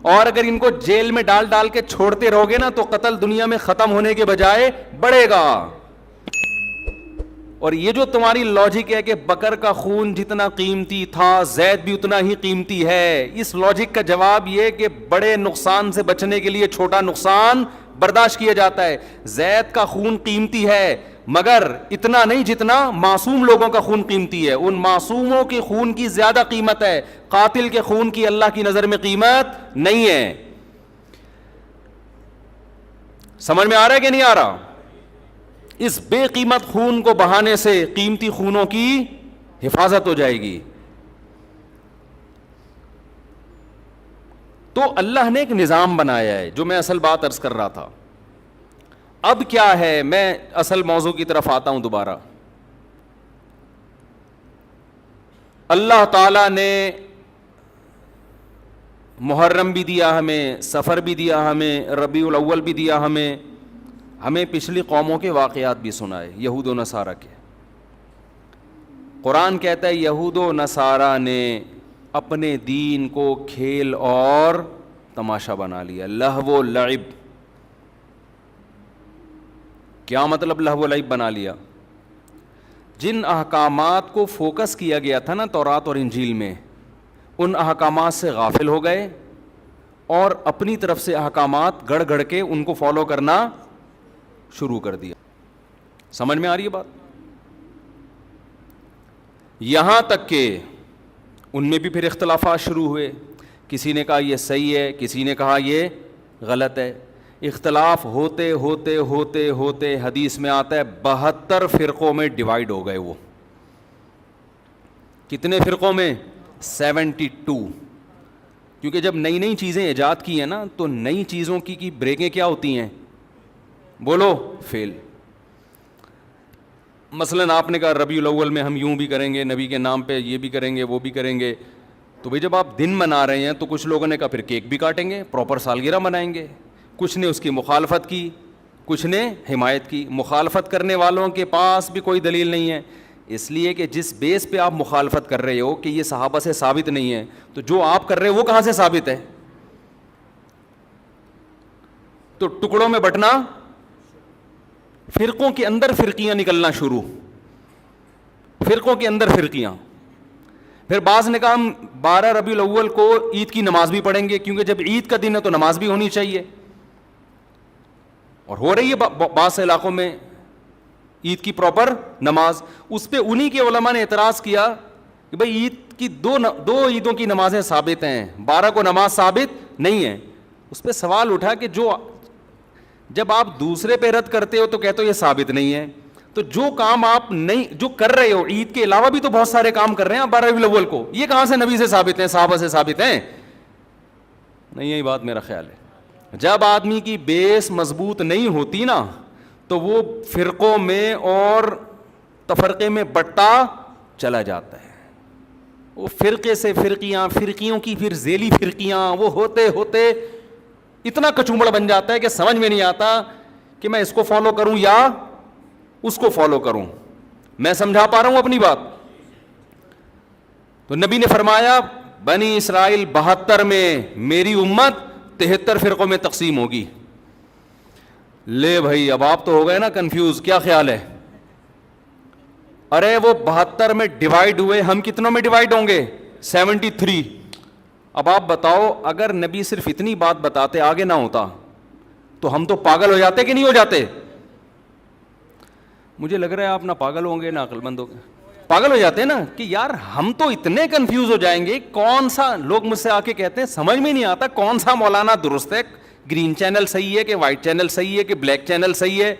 اور اگر ان کو جیل میں ڈال ڈال کے چھوڑتے رہو گے نا, تو قتل دنیا میں ختم ہونے کے بجائے بڑھے گا. اور یہ جو تمہاری لاجک ہے کہ بکر کا خون جتنا قیمتی تھا زید بھی اتنا ہی قیمتی ہے, اس لاجک کا جواب یہ کہ بڑے نقصان سے بچنے کے لیے چھوٹا نقصان برداشت کیا جاتا ہے. زید کا خون قیمتی ہے مگر اتنا نہیں جتنا معصوم لوگوں کا خون قیمتی ہے. ان معصوموں کے خون کی زیادہ قیمت ہے, قاتل کے خون کی اللہ کی نظر میں قیمت نہیں ہے. سمجھ میں آ رہا ہے کہ نہیں آ رہا؟ اس بے قیمت خون کو بہانے سے قیمتی خونوں کی حفاظت ہو جائے گی. تو اللہ نے ایک نظام بنایا ہے, جو میں اصل بات عرض کر رہا تھا. اب کیا ہے, میں اصل موضوع کی طرف آتا ہوں دوبارہ. اللہ تعالی نے محرم بھی دیا ہمیں, سفر بھی دیا ہمیں, ربیع الاول بھی دیا ہمیں پچھلی قوموں کے واقعات بھی سنائے, یہود و نصارہ کے. قرآن کہتا ہے یہود و نصارہ نے اپنے دین کو کھیل اور تماشا بنا لیا, لہو و لعب. کیا مطلب لہو و لعب بنا لیا؟ جن احکامات کو فوکس کیا گیا تھا نا تورات اور انجیل میں, ان احکامات سے غافل ہو گئے اور اپنی طرف سے احکامات گڑھ گڑھ کے ان کو فالو کرنا شروع کر دیا. سمجھ میں آ رہی ہے بات؟ یہاں تک کہ ان میں بھی پھر اختلافات شروع ہوئے. کسی نے کہا یہ صحیح ہے, کسی نے کہا یہ غلط ہے. اختلاف ہوتے ہوتے ہوتے ہوتے حدیث میں آتا ہے 72 فرقوں میں ڈیوائیڈ ہو گئے. وہ کتنے فرقوں میں؟ 72. کیونکہ جب نئی نئی چیزیں ایجاد کی ہیں نا تو نئی چیزوں کی بریکیں کیا ہوتی ہیں؟ بولو, فیل. مثلاً آپ نے کہا ربیع الاول میں ہم یوں بھی کریں گے, نبی کے نام پہ یہ بھی کریں گے, وہ بھی کریں گے. تو بھئی جب آپ دن منا رہے ہیں تو کچھ لوگوں نے کہا پھر کیک بھی کاٹیں گے, پراپر سالگرہ منائیں گے. کچھ نے اس کی مخالفت کی, کچھ نے حمایت کی. مخالفت کرنے والوں کے پاس بھی کوئی دلیل نہیں ہے, اس لیے کہ جس بیس پہ آپ مخالفت کر رہے ہو کہ یہ صحابہ سے ثابت نہیں ہے, تو جو آپ کر رہے ہو وہ کہاں سے ثابت ہے؟ تو ٹکڑوں میں بٹنا, فرقوں کے اندر فرقیاں نکلنا شروع, فرقوں کے اندر فرقیاں. پھر بعض نے کہا ہم 12 ربیع الاول کو عید کی نماز بھی پڑھیں گے, کیونکہ جب عید کا دن ہے تو نماز بھی ہونی چاہیے. اور ہو رہی ہے بعض علاقوں میں عید کی پراپر نماز. اس پہ انہی کے علماء نے اعتراض کیا کہ بھئی عید کی دو عیدوں کی نمازیں ثابت ہیں, 12 کو نماز ثابت نہیں ہے. اس پہ سوال اٹھا کہ جب آپ دوسرے پہ رد کرتے ہو تو کہتے ہو یہ ثابت نہیں ہے, تو جو کام آپ نہیں جو کر رہے ہو عید کے علاوہ بھی تو بہت سارے کام کر رہے ہیں آپ 12 ربیع الاول کو, یہ کہاں سے نبی سے ثابت ہیں, صحابہ سے ثابت ہیں؟ نہیں, یہی بات میرا خیال ہے. جب آدمی کی بیس مضبوط نہیں ہوتی نا تو وہ فرقوں میں اور تفرقے میں بٹتا چلا جاتا ہے. وہ فرقے سے فرقیاں, فرقیوں کی پھر ذیلی فرقیاں, وہ ہوتے ہوتے اتنا کچومڑ بن جاتا ہے کہ سمجھ میں نہیں آتا کہ میں اس کو فالو کروں یا اس کو فالو کروں. میں سمجھا پا رہا ہوں اپنی بات؟ تو نبی نے فرمایا بنی اسرائیل 72 میں, میری امت 73 فرقوں میں تقسیم ہوگی. لے بھائی اب آپ تو ہو گئے نا کنفیوز, کیا خیال ہے؟ ارے وہ 72 میں ڈیوائیڈ ہوئے, ہم کتنوں میں ڈیوائیڈ ہوں گے؟ 73. اب آپ بتاؤ اگر نبی صرف اتنی بات بتاتے, آگے نہ ہوتا, تو ہم تو پاگل ہو جاتے کہ نہیں ہو جاتے؟ مجھے لگ رہا ہے آپ نہ پاگل ہوں گے نہ عقل مند ہوں گے. پاگل ہو جاتے ہیں نا کہ یار ہم تو اتنے کنفیوز ہو جائیں گے. کون سا, لوگ مجھ سے آ کے کہتے ہیں سمجھ میں نہیں آتا کون سا مولانا درست ہے, گرین چینل صحیح ہے کہ وائٹ چینل صحیح ہے کہ بلیک چینل صحیح ہے,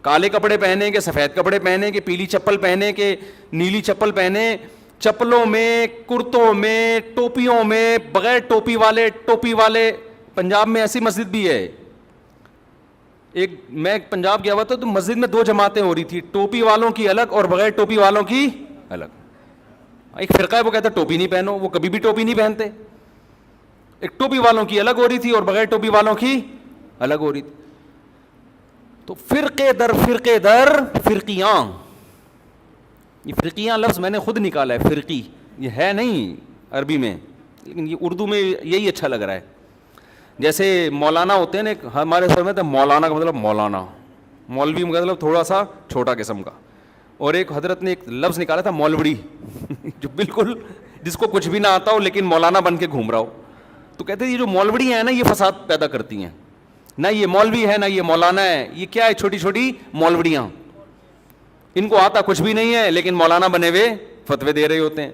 کالے کپڑے پہنے کہ سفید کپڑے پہنے کہ پیلی چپل پہنے کہ نیلی چپل پہنے, چپلوں میں, کرتوں میں, ٹوپیوں میں, بغیر ٹوپی والے, ٹوپی والے. پنجاب میں ایسی مسجد بھی ہے, میں پنجاب گیا ہوا تھا تو مسجد میں 2 جماعتیں ہو رہی تھی, ٹوپی والوں کی الگ اور بغیر ٹوپی والوں کی الگ. ایک فرقہ ہے وہ کہتا ٹوپی نہیں پہنو, وہ کبھی بھی ٹوپی نہیں پہنتے. ایک ٹوپی والوں کی الگ ہو رہی تھی اور بغیر ٹوپی والوں کی الگ ہو رہی تھی. تو فرقے در فرقیاں, یہ فرقیاں لفظ میں نے خود نکالا ہے, فرقی یہ ہے نہیں عربی میں, لیکن یہ اردو میں یہی اچھا لگ رہا ہے. جیسے مولانا ہوتے ہیں نا, ہمارے سر میں تو مولانا کا مطلب مولانا, مولوی کا مطلب تھوڑا سا چھوٹا قسم کا. اور ایک حضرت نے ایک لفظ نکالا تھا مولوڑی, جو بالکل جس کو کچھ بھی نہ آتا ہو لیکن مولانا بن کے گھوم رہا ہو. تو کہتے ہیں یہ جو مولوڑی ہیں نا یہ فساد پیدا کرتی ہیں, نہ یہ مولوی ہے نہ یہ مولانا ہے, یہ کیا ہے, چھوٹی چھوٹی مولوڑیاں. ان کو آتا کچھ بھی نہیں ہے لیکن مولانا بنے ہوئے فتوے دے رہے ہوتے ہیں.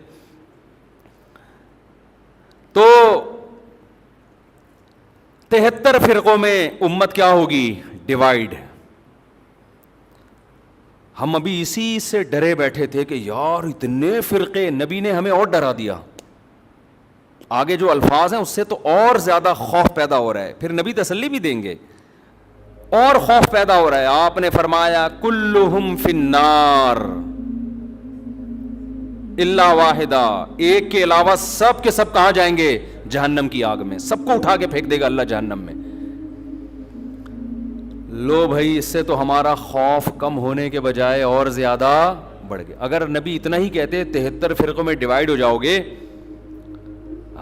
تو 73 فرقوں میں امت کیا ہوگی؟ ڈیوائیڈ. ہم ابھی اسی سے ڈرے بیٹھے تھے کہ یار اتنے فرقے, نبی نے ہمیں اور ڈرا دیا. آگے جو الفاظ ہیں اس سے تو اور زیادہ خوف پیدا ہو رہا ہے. پھر نبی تسلی بھی دیں گے, اور خوف پیدا ہو رہا ہے. آپ نے فرمایا کلہم فی النار الا واحدہ, ایک کے علاوہ سب کے سب کہاں جائیں گے؟ جہنم کی آگ میں. سب کو اٹھا کے پھینک دے گا اللہ جہنم میں. لو بھائی اس سے تو ہمارا خوف کم ہونے کے بجائے اور زیادہ بڑھ گیا. اگر نبی اتنا ہی کہتے 73 فرقوں میں ڈیوائیڈ ہو جاؤ گے,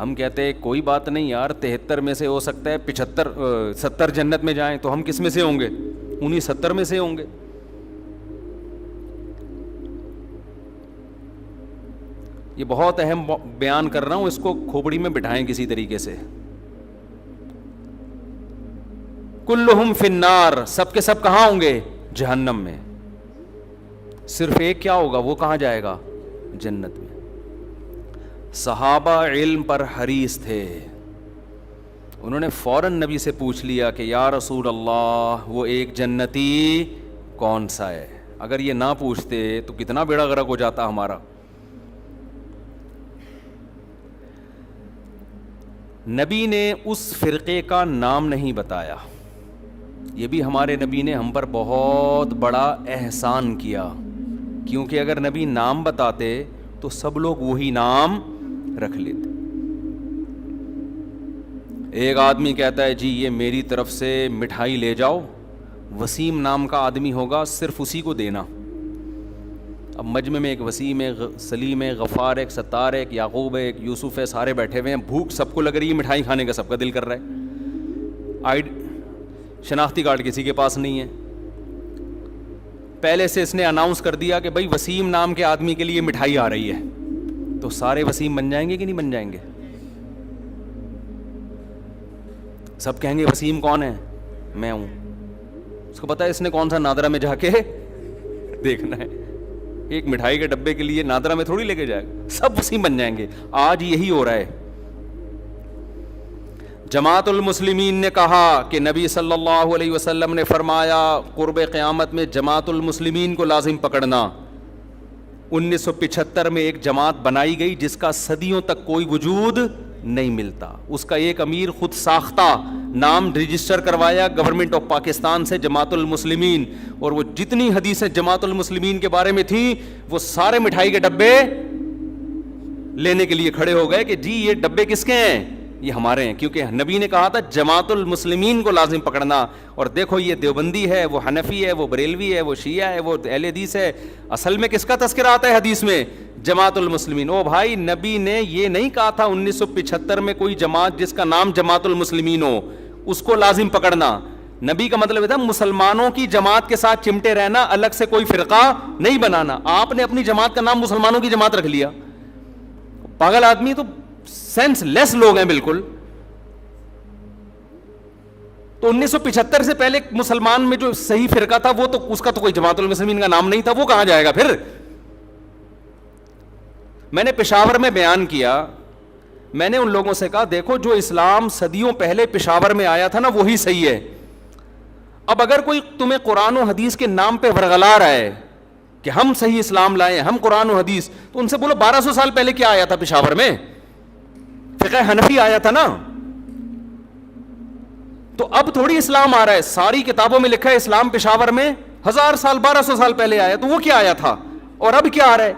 ہم کہتے کوئی بات نہیں یار 73 میں سے ہو سکتا ہے 70 جنت میں جائیں, تو ہم کس میں سے ہوں گے؟ انہی 70 میں سے ہوں گے. یہ بہت اہم بیان کر رہا ہوں, اس کو کھوپڑی میں بٹھائیں کسی طریقے سے. کلہم فی النار, سب کے سب کہاں ہوں گے؟ جہنم میں. صرف ایک کیا ہوگا, وہ کہاں جائے گا؟ جنت میں. صحابہ علم پر حریص تھے, انہوں نے فوراً نبی سے پوچھ لیا کہ یا رسول اللہ وہ ایک جنتی کون سا ہے؟ اگر یہ نہ پوچھتے تو کتنا بیڑا غرق ہو جاتا ہمارا. نبی نے اس فرقے کا نام نہیں بتایا. یہ بھی ہمارے نبی نے ہم پر بہت بڑا احسان کیا, کیونکہ اگر نبی نام بتاتے تو سب لوگ وہی نام رکھ لیتے. ایک آدمی کہتا ہے جی یہ میری طرف سے مٹھائی لے جاؤ, وسیم نام کا آدمی ہوگا, صرف اسی کو دینا. اب مجمع میں ایک وسیم ہے, سلیم ہے, غفار ہے, ایک ستار ہے, ایک یعقوب ہے, ایک یوسف ہے, سارے بیٹھے ہوئے ہیں, بھوک سب کو لگ رہی ہے, مٹھائی کھانے کا سب کا دل کر رہا ہے. شناختی کارڈ کسی کے پاس نہیں ہے. پہلے سے اس نے اناؤنس کر دیا کہ بھائی وسیم نام کے آدمی کے لیے مٹھائی آ رہی ہے, تو سارے وسیم بن جائیں گے کہ نہیں بن جائیں گے؟ سب کہیں گے وسیم کون ہے؟ میں ہوں. اس کو پتا ہے اس نے کون سا نادرا میں جا کے دیکھنا ہے, ایک مٹھائی کے ڈبے کے لیے نادرا میں تھوڑی لے کے جائے گا, سب وسیم بن جائیں گے. آج یہی ہو رہا ہے. جماعت المسلمین نے کہا کہ نبی صلی اللہ علیہ وسلم نے فرمایا قرب قیامت میں جماعت المسلمین کو لازم پکڑنا. 1975 میں ایک جماعت بنائی گئی جس کا صدیوں تک کوئی وجود نہیں ملتا. اس کا ایک امیر خود ساختہ نام رجسٹر کروایا گورنمنٹ آف پاکستان سے, جماعت المسلمین, اور وہ جتنی حدیثیں جماعت المسلمین کے بارے میں تھیں وہ سارے مٹھائی کے ڈبے لینے کے لیے کھڑے ہو گئے کہ جی یہ ڈبے کس کے ہیں؟ یہ ہمارے ہیں, کیونکہ نبی نے کہا تھا جماعت المسلمین کو لازم پکڑنا. اور دیکھو یہ دیوبندی ہے, وہ حنفی ہے, وہ بریلوی ہے, وہ شیعہ ہے, وہ اہل حدیث ہے, اصل میں کس کا تذکرہ آتا ہے حدیث میں؟ جماعت المسلمین. او بھائی نبی نے یہ نہیں کہا تھا 1975 میں کوئی جماعت جس کا نام جماعت المسلمین ہو اس کو لازم پکڑنا. نبی کا مطلب تھا مسلمانوں کی جماعت کے ساتھ چمٹے رہنا, الگ سے کوئی فرقہ نہیں بنانا. آپ نے اپنی جماعت کا نام مسلمانوں کی جماعت رکھ لیا. پاگل آدمی, تو سینس لیس لوگ ہیں بالکل. تو 1975 سے پہلے مسلمان میں جو صحیح فرقہ تھا وہ تو اس کا تو کوئی جماعت المسلمین کا نام نہیں تھا, وہ کہاں جائے گا پھر؟ میں نے پشاور میں بیان کیا, میں نے ان لوگوں سے کہا دیکھو جو اسلام صدیوں پہلے پشاور میں آیا تھا نا وہی صحیح ہے. اب اگر کوئی تمہیں قرآن و حدیث کے نام پہ ورغلا رہا ہے کہ ہم صحیح اسلام لائے, ہم قرآن و حدیث, تو ان سے بولو 1200 سال پہلے کیا آیا تھا پشاور میں؟ فقہ حنفی آیا تھا نا. تو اب تھوڑی اسلام آ رہا ہے, ساری کتابوں میں لکھا ہے اسلام پشاور میں 1000 سال 1200 سال پہلے آیا, تو وہ کیا آیا تھا اور اب کیا آ رہا ہے؟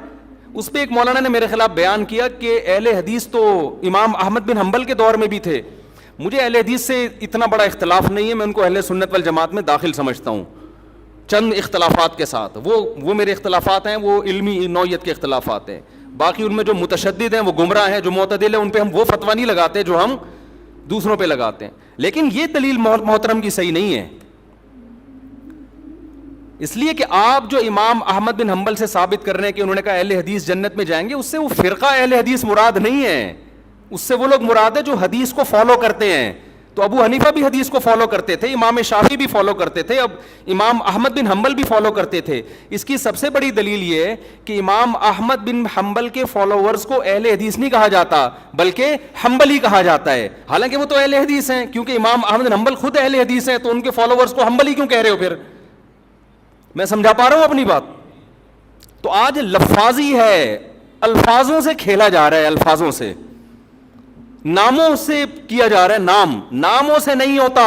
اس پہ ایک مولانا نے میرے خلاف بیان کیا کہ اہل حدیث تو امام احمد بن حنبل کے دور میں بھی تھے. مجھے اہل حدیث سے اتنا بڑا اختلاف نہیں ہے, میں ان کو اہل سنت والجماعت میں داخل سمجھتا ہوں چند اختلافات کے ساتھ. وہ میرے اختلافات ہیں, وہ علمی نوعیت کے اختلافات ہیں. باقی ان میں جو متشدد ہیں وہ گمراہ ہیں, جو معتدل ہیں ان پہ ہم وہ فتویٰ نہیں لگاتے جو ہم دوسروں پہ لگاتے ہیں. لیکن یہ دلیل محترم کی صحیح نہیں ہے, اس لیے کہ آپ جو امام احمد بن حنبل سے ثابت کر رہے ہیں کہ انہوں نے کہا اہل حدیث جنت میں جائیں گے, اس سے وہ فرقہ اہل حدیث مراد نہیں ہے, اس سے وہ لوگ مراد ہے جو حدیث کو فالو کرتے ہیں. تو ابو حنیفہ بھی حدیث کو فالو کرتے تھے, امام شافعی بھی فالو کرتے تھے, اب امام احمد بن حنبل بھی فالو کرتے تھے. اس کی سب سے بڑی دلیل یہ ہے کہ امام احمد بن حنبل کے فالوورز کو اہل حدیث نہیں کہا جاتا بلکہ حنبلی کہا جاتا ہے, حالانکہ وہ تو اہل حدیث ہیں, کیونکہ امام احمد بن حنبل خود اہل حدیث ہیں, تو ان کے فالوورز کو حنبلی کیوں کہہ رہے ہو پھر؟ میں سمجھا پا رہا ہوں اپنی بات؟ تو آج لفاظی ہے, الفاظوں سے کھیلا جا رہا ہے, الفاظوں سے, ناموں سے کیا جا رہا ہے. ناموں سے نہیں ہوتا.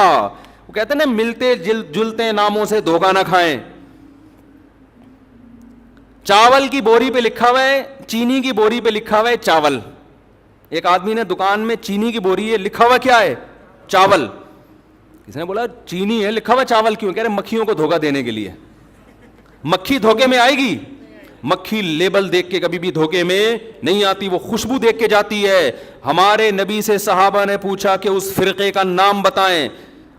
وہ کہتے ہیں نا ملتے جلتے ناموں سے دھوکہ نہ کھائیں. چاول کی بوری پہ لکھا ہوا ہے, چینی کی بوری پہ لکھا ہوا ہے چاول. ایک آدمی نے دکان میں چینی کی بوری ہے, لکھا ہوا کیا ہے؟ چاول. کسی نے بولا چینی ہے لکھا ہوا چاول کیوں؟ کہہ رہے مکھیوں کو دھوکہ دینے کے لیے. مکھی دھوکے میں آئے گی؟ مکھی لیبل دیکھ کے کبھی بھی دھوکے میں نہیں آتی, وہ خوشبو دیکھ کے جاتی ہے. ہمارے نبی سے صحابہ نے پوچھا کہ اس فرقے کا نام بتائیں.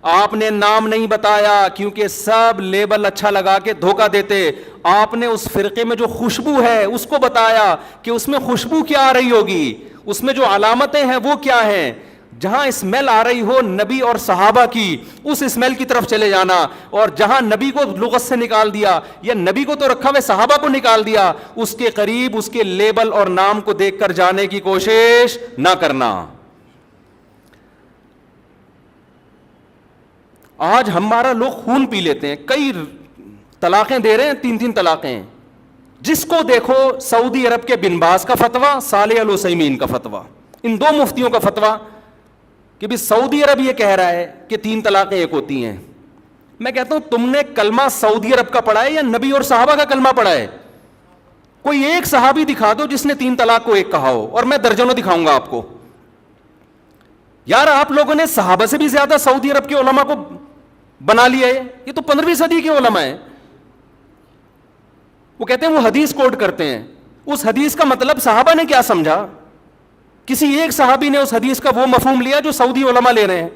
آپ نے نام نہیں بتایا کیونکہ سب لیبل اچھا لگا کے دھوکہ دیتے. آپ نے اس فرقے میں جو خوشبو ہے اس کو بتایا کہ اس میں خوشبو کیا آ رہی ہوگی, اس میں جو علامتیں ہیں وہ کیا ہیں. جہاں اسمیل آ رہی ہو نبی اور صحابہ کی, اس اسمیل کی طرف چلے جانا, اور جہاں نبی کو لغت سے نکال دیا یا نبی کو تو رکھا ہوئے صحابہ کو نکال دیا, اس کے قریب اس کے لیبل اور نام کو دیکھ کر جانے کی کوشش نہ کرنا. آج ہمارا لوگ خون پی لیتے ہیں, کئی طلاقیں دے رہے ہیں, 3 طلاقیں. جس کو دیکھو سعودی عرب کے بن باز کا فتویٰ, صالح العثیمین کا فتویٰ, ان 2 مفتیوں کا فتویٰ کہ بھی سعودی عرب یہ کہہ رہا ہے کہ 3 طلاقیں ایک ہوتی ہیں. میں کہتا ہوں تم نے کلمہ سعودی عرب کا پڑھا ہے یا نبی اور صحابہ کا کلمہ پڑھا ہے؟ کوئی ایک صحابی دکھا دو جس نے 3 طلاق کو ایک کہا ہو, اور میں درجنوں دکھاؤں گا آپ کو. یار آپ لوگوں نے صحابہ سے بھی زیادہ سعودی عرب کے علماء کو بنا لیا ہے. یہ تو 15ویں صدی کے علماء ہیں. وہ کہتے ہیں وہ حدیث کوٹ کرتے ہیں, اس حدیث کا مطلب صحابہ نے کیا سمجھا؟ کسی ایک صحابی نے اس حدیث کا وہ مفہوم لیا جو سعودی علماء لے رہے ہیں.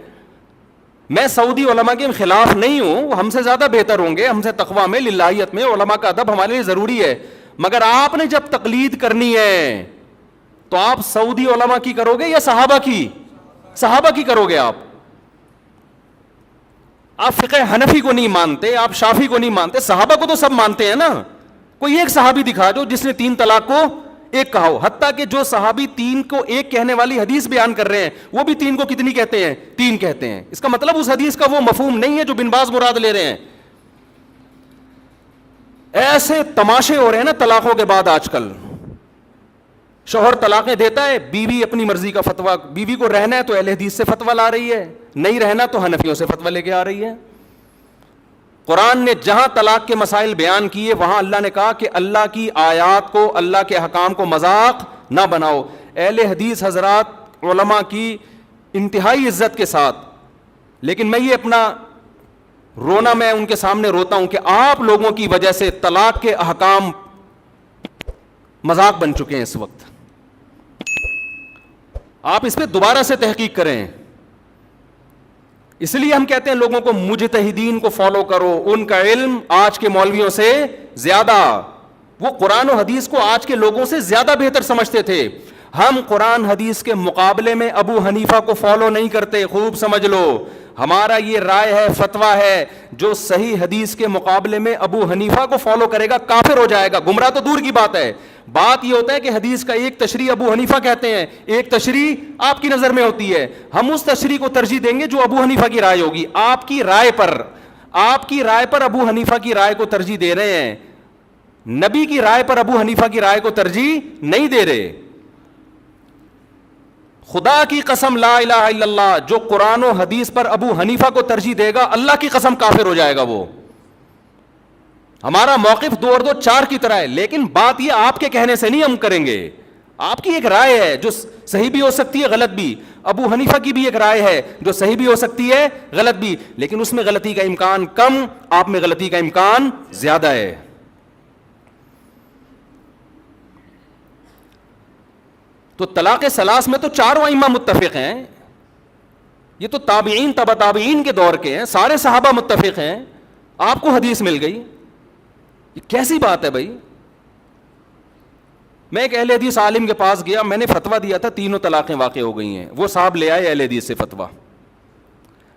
میں سعودی علماء کے خلاف نہیں ہوں, وہ ہم سے زیادہ بہتر ہوں گے, ہم سے تقویٰ میں, للہیت میں, علماء کا ادب ہمارے لیے ضروری ہے. مگر آپ نے جب تقلید کرنی ہے تو آپ سعودی علماء کی کرو گے یا صحابہ کی؟ صحابہ کی کرو گے. آپ فقہ حنفی کو نہیں مانتے, آپ شافعی کو نہیں مانتے, صحابہ کو تو سب مانتے ہیں نا. کوئی ایک صحابی دکھا دو جس نے 3 طلاق کو ایک کہا ہو. حتیٰ کہ جو صحابی 3 کو ایک کہنے والی حدیث بیان کر رہے ہیں وہ بھی 3 کو کتنی کہتے ہیں؟ 3 کہتے ہیں. اس کا مطلب اس حدیث کا وہ مفہوم نہیں ہے جو بن باز مراد لے رہے ہیں. ایسے تماشے ہو رہے ہیں نا طلاقوں کے بعد آج کل. شوہر طلاقیں دیتا ہے, بیوی اپنی مرضی کا فتویٰ, بیوی کو رہنا ہے تو اہل حدیث سے فتویٰ لا رہی ہے, نہیں رہنا تو حنفیوں سے فتویٰ لے کے آ رہی ہے. قرآن نے جہاں طلاق کے مسائل بیان کیے وہاں اللہ نے کہا کہ اللہ کی آیات کو, اللہ کے احکام کو مذاق نہ بناؤ. اہل حدیث حضرات علماء کی انتہائی عزت کے ساتھ, لیکن میں یہ اپنا رونا میں ان کے سامنے روتا ہوں کہ آپ لوگوں کی وجہ سے طلاق کے احکام مذاق بن چکے ہیں اس وقت. آپ اس پہ دوبارہ سے تحقیق کریں. اس لیے ہم کہتے ہیں لوگوں کو مجتہدین کو فالو کرو, ان کا علم آج کے مولویوں سے زیادہ, وہ قرآن و حدیث کو آج کے لوگوں سے زیادہ بہتر سمجھتے تھے. ہم قرآن حدیث کے مقابلے میں ابو حنیفہ کو فالو نہیں کرتے, خوب سمجھ لو. ہمارا یہ رائے ہے, فتویٰ ہے, جو صحیح حدیث کے مقابلے میں ابو حنیفہ کو فالو کرے گا کافر ہو جائے گا. گمراہ تو دور کی بات ہے. بات یہ ہوتا ہے کہ حدیث کا ایک تشریح ابو حنیفہ کہتے ہیں, ایک تشریح آپ کی نظر میں ہوتی ہے. ہم اس تشریح کو ترجیح دیں گے جو ابو حنیفہ کی رائے ہوگی. آپ کی رائے پر ابو حنیفہ کی رائے کو ترجیح دے رہے ہیں, نبی کی رائے پر ابو حنیفہ کی رائے کو ترجیح نہیں دے رہے. خدا کی قسم لا الہ الا اللہ, جو قرآن و حدیث پر ابو حنیفہ کو ترجیح دے گا اللہ کی قسم کافر ہو جائے گا. وہ ہمارا موقف 2 اور 2 4 کی طرح ہے, لیکن بات یہ آپ کے کہنے سے نہیں ہم کریں گے. آپ کی ایک رائے ہے جو صحیح بھی ہو سکتی ہے, غلط بھی. ابو حنیفہ کی بھی ایک رائے ہے جو صحیح بھی ہو سکتی ہے, غلط بھی, لیکن اس میں غلطی کا امکان کم, آپ میں غلطی کا امکان زیادہ ہے. تو طلاق ثلاث میں تو 4 ائمہ متفق ہیں. یہ تو تابعین تبع تابعین کے دور کے ہیں, سارے صحابہ متفق ہیں. آپ کو حدیث مل گئی, یہ کیسی بات ہے بھائی؟ میں ایک اہل حدیث عالم کے پاس گیا, میں نے فتویٰ دیا تھا 3 طلاقیں واقع ہو گئی ہیں. وہ صاحب لے آئے اہل حدیث سے فتویٰ.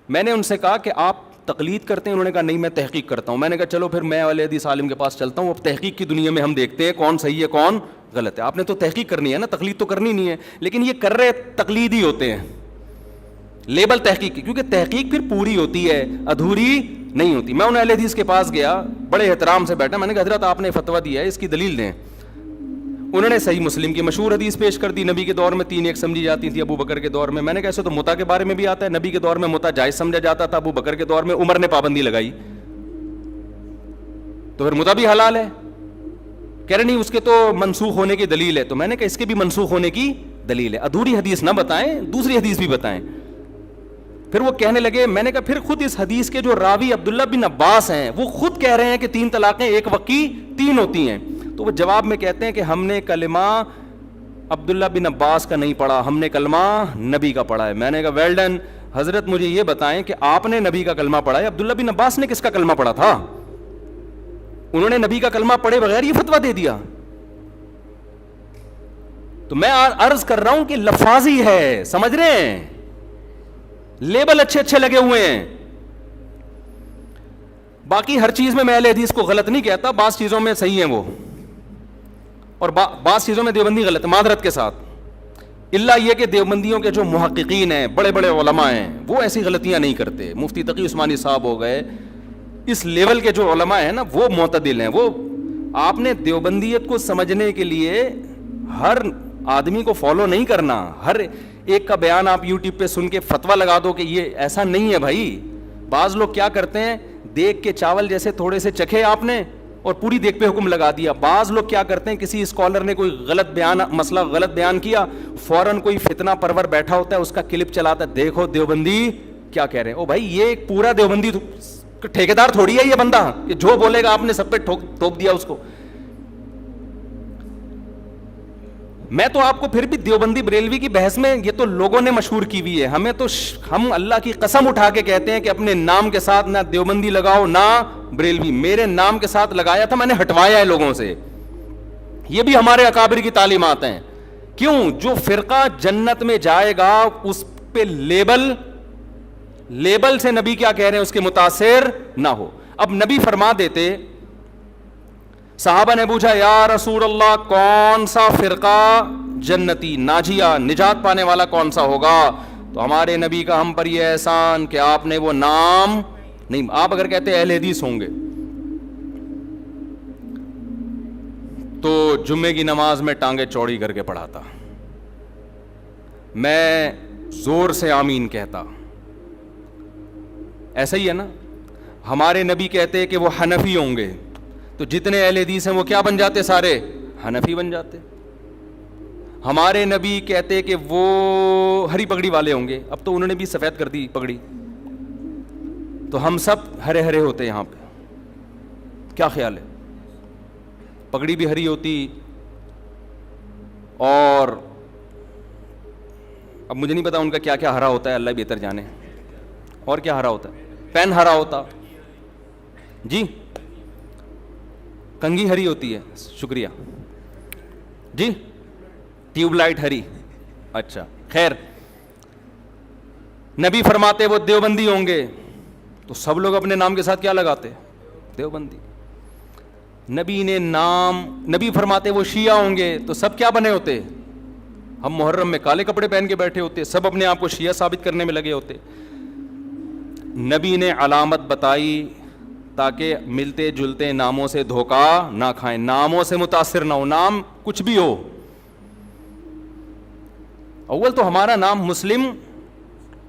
میں نے ان سے کہا کہ آپ تقلید کرتے ہیں؟ انہوں نے کہا نہیں میں تحقیق کرتا ہوں. میں نے کہا چلو پھر میں اہل حدیث عالم کے پاس چلتا ہوں, اب تحقیق کی دنیا میں ہم دیکھتے ہیں کون صحیح ہے کون غلط ہے. آپ نے تو تحقیق کرنی ہے نا, تقلید تو کرنی نہیں ہے. لیکن یہ کر رہے تقلید ہی ہوتے ہیں, لیبل تحقیق کی, کیونکہ تحقیق پھر پوری ہوتی ہے, ادھوری نہیں ہوتی. میں ان اہل حدیث کے پاس گیا, بڑے احترام سے بیٹھا, میں نے کہا حضرت آپ نے فتویٰ دیا ہے, اس کی دلیل دیں. انہوں نے صحیح مسلم کی مشہور حدیث پیش کر دی. نبی کے دور میں 3 ایک سمجھی جاتی تھی, ابو بکر کے دور میں. میں نے کہا ایسے تو متا کے بارے میں بھی آتا ہے, نبی کے دور میں متا جائز سمجھا جاتا تھا, ابو بکر کے دور میں عمر نے پابندی لگائی, تو پھر متا بھی حلال ہے. کہہ رہے نہیں اس کے تو منسوخ ہونے کی دلیل ہے. تو میں نے کہا اس کے بھی منسوخ ہونے کی دلیل ہے, ادھوری حدیث نہ بتائیں, دوسری حدیث بھی بتائیں. پھر وہ کہنے لگے, میں نے کہا پھر خود اس حدیث کے جو راوی عبداللہ بن عباس ہیں وہ خود کہہ رہے ہیں کہ 3 طلاقیں ایک وقت کی 3 ہوتی ہیں. تو وہ جواب میں کہتے ہیں کہ ہم نے کلمہ عبداللہ بن عباس کا نہیں پڑھا, ہم نے کلمہ نبی کا پڑھا ہے. میں نے کہا ویل ڈن, حضرت مجھے یہ بتائیں کہ آپ نے نبی کا کلمہ پڑھا ہے؟ عبداللہ بن عباس نے کس کا کلمہ پڑھا تھا؟ انہوں نے نبی کا کلمہ پڑھے بغیر یہ فتویٰ دے دیا. تو میں عرض کر رہا ہوں کہ لفاظی ہے, سمجھ رہے ہیں, لیبل اچھے اچھے لگے ہوئے ہیں. باقی ہر چیز میں اہل حدیث کو غلط نہیں کہتا, بعض چیزوں میں صحیح ہیں وہ, اور بعض چیزوں میں دیوبندی غلط ہے, معذرت کے ساتھ. اللہ یہ کہ دیوبندیوں کے جو محققین ہیں, بڑے بڑے علماء ہیں, وہ ایسی غلطیاں نہیں کرتے. مفتی تقی عثمانی صاحب ہو گئے, اس لیول کے جو علماء ہیں نا وہ معتدل ہیں. وہ آپ نے دیوبندیت کو سمجھنے کے لیے ہر آدمی کو فالو نہیں کرنا, ہر ایک کا بیان آپ یوٹیوب پہ سن کے فتویٰ لگا دو کہ یہ ایسا نہیں ہے بھائی. بعض لوگ کیا کرتے ہیں, دیکھ کے چاول جیسے تھوڑے سے چکھے آپ نے اور پوری دیکھ پہ حکم لگا دیا. بعض لوگ کیا کرتے ہیں, کسی اسکالر نے کوئی غلط بیان, مسئلہ غلط بیان کیا, فوراً کوئی فتنہ پرور بیٹھا ہوتا ہے, اس کا کلپ چلاتا ہے, دیکھو دیوبندی کیا کہہ رہے ہیں. او بھائی یہ پورا دیوبندی ٹھیکیدار تھوڑی ہے یہ بندہ کہ جو بولے گا آپ نے سب پہ ٹھوک دیا اس کو. میں تو آپ کو پھر بھی دیوبندی بریلوی کی بحث میں, یہ تو لوگوں نے مشہور کی ہوئی ہے, ہمیں تو ہم اللہ کی قسم اٹھا کے کہتے ہیں کہ اپنے نام کے ساتھ نہ دیوبندی لگاؤ نہ بریلوی. میرے نام کے ساتھ لگایا تھا, میں نے ہٹوایا ہے لوگوں سے. یہ بھی ہمارے اکابر کی تعلیمات ہیں. کیوں؟ جو فرقہ جنت میں جائے گا اس پہ لیبل سے نبی کیا کہہ رہے ہیں اس کے متاثر نہ ہو. اب نبی فرما دیتے, صحابہ نے پوچھا یا رسول اللہ کون سا فرقہ جنتی ناجیہ نجات پانے والا کون سا ہوگا؟ تو ہمارے نبی کا ہم پر یہ احسان کہ آپ نے وہ نام نہیں, آپ اگر کہتے اہل حدیث ہوں گے تو جمعے کی نماز میں ٹانگیں چوڑی کر کے پڑھاتا, میں زور سے آمین کہتا. ایسا ہی ہے نا. ہمارے نبی کہتے کہ وہ حنفی ہوں گے تو جتنے اہل حدیث ہیں وہ کیا بن جاتے, سارے حنفی بن جاتے. ہمارے نبی کہتے کہ وہ ہری پگڑی والے ہوں گے, اب تو انہوں نے بھی سفید کر دی پگڑی, تو ہم سب ہرے ہرے ہوتے یہاں پہ. کیا خیال ہے؟ پگڑی بھی ہری ہوتی, اور اب مجھے نہیں پتا ان کا کیا کیا ہرا ہوتا ہے, اللہ بہتر جانے. اور کیا ہرا ہوتا ہے؟ پین ہرا ہوتا جی, کنگھی ہری ہوتی ہے, شکریہ جی, ٹیوب لائٹ ہری. اچھا خیر, نبی فرماتے وہ دیوبندی ہوں گے تو سب لوگ اپنے نام کے ساتھ کیا لگاتے؟ دیوبندی. نبی فرماتے وہ شیعہ ہوں گے تو سب کیا بنے ہوتے؟ ہم محرم میں کالے کپڑے پہن کے بیٹھے ہوتے, سب اپنے آپ کو شیعہ ثابت کرنے میں لگے ہوتے. نبی نے علامت بتائی تاکہ ملتے جلتے ناموں سے دھوکہ نہ کھائیں, ناموں سے متاثر نہ ہو, نام کچھ بھی ہو. اول تو ہمارا نام مسلم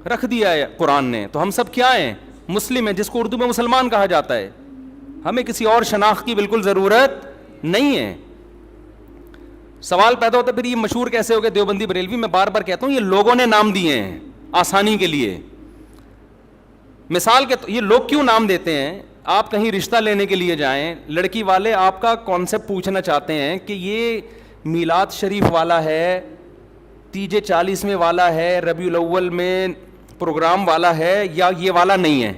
رکھ دیا ہے قرآن نے, تو ہم سب کیا ہیں؟ مسلم ہیں, جس کو اردو میں مسلمان کہا جاتا ہے. ہمیں کسی اور شناخت کی بالکل ضرورت نہیں ہے. سوال پیدا ہوتا ہے پھر یہ مشہور کیسے ہو گئے دیوبندی بریلوی؟ میں بار بار کہتا ہوں یہ لوگوں نے نام دیے ہیں آسانی کے لیے. مثال کے یہ لوگ کیوں نام دیتے ہیں؟ آپ کہیں رشتہ لینے کے لیے جائیں, لڑکی والے آپ کا کانسیپٹ پوچھنا چاہتے ہیں کہ یہ میلاد شریف والا ہے, تیجے 40ویں والا ہے, ربیع الاول میں پروگرام والا ہے, یا یہ والا نہیں ہے.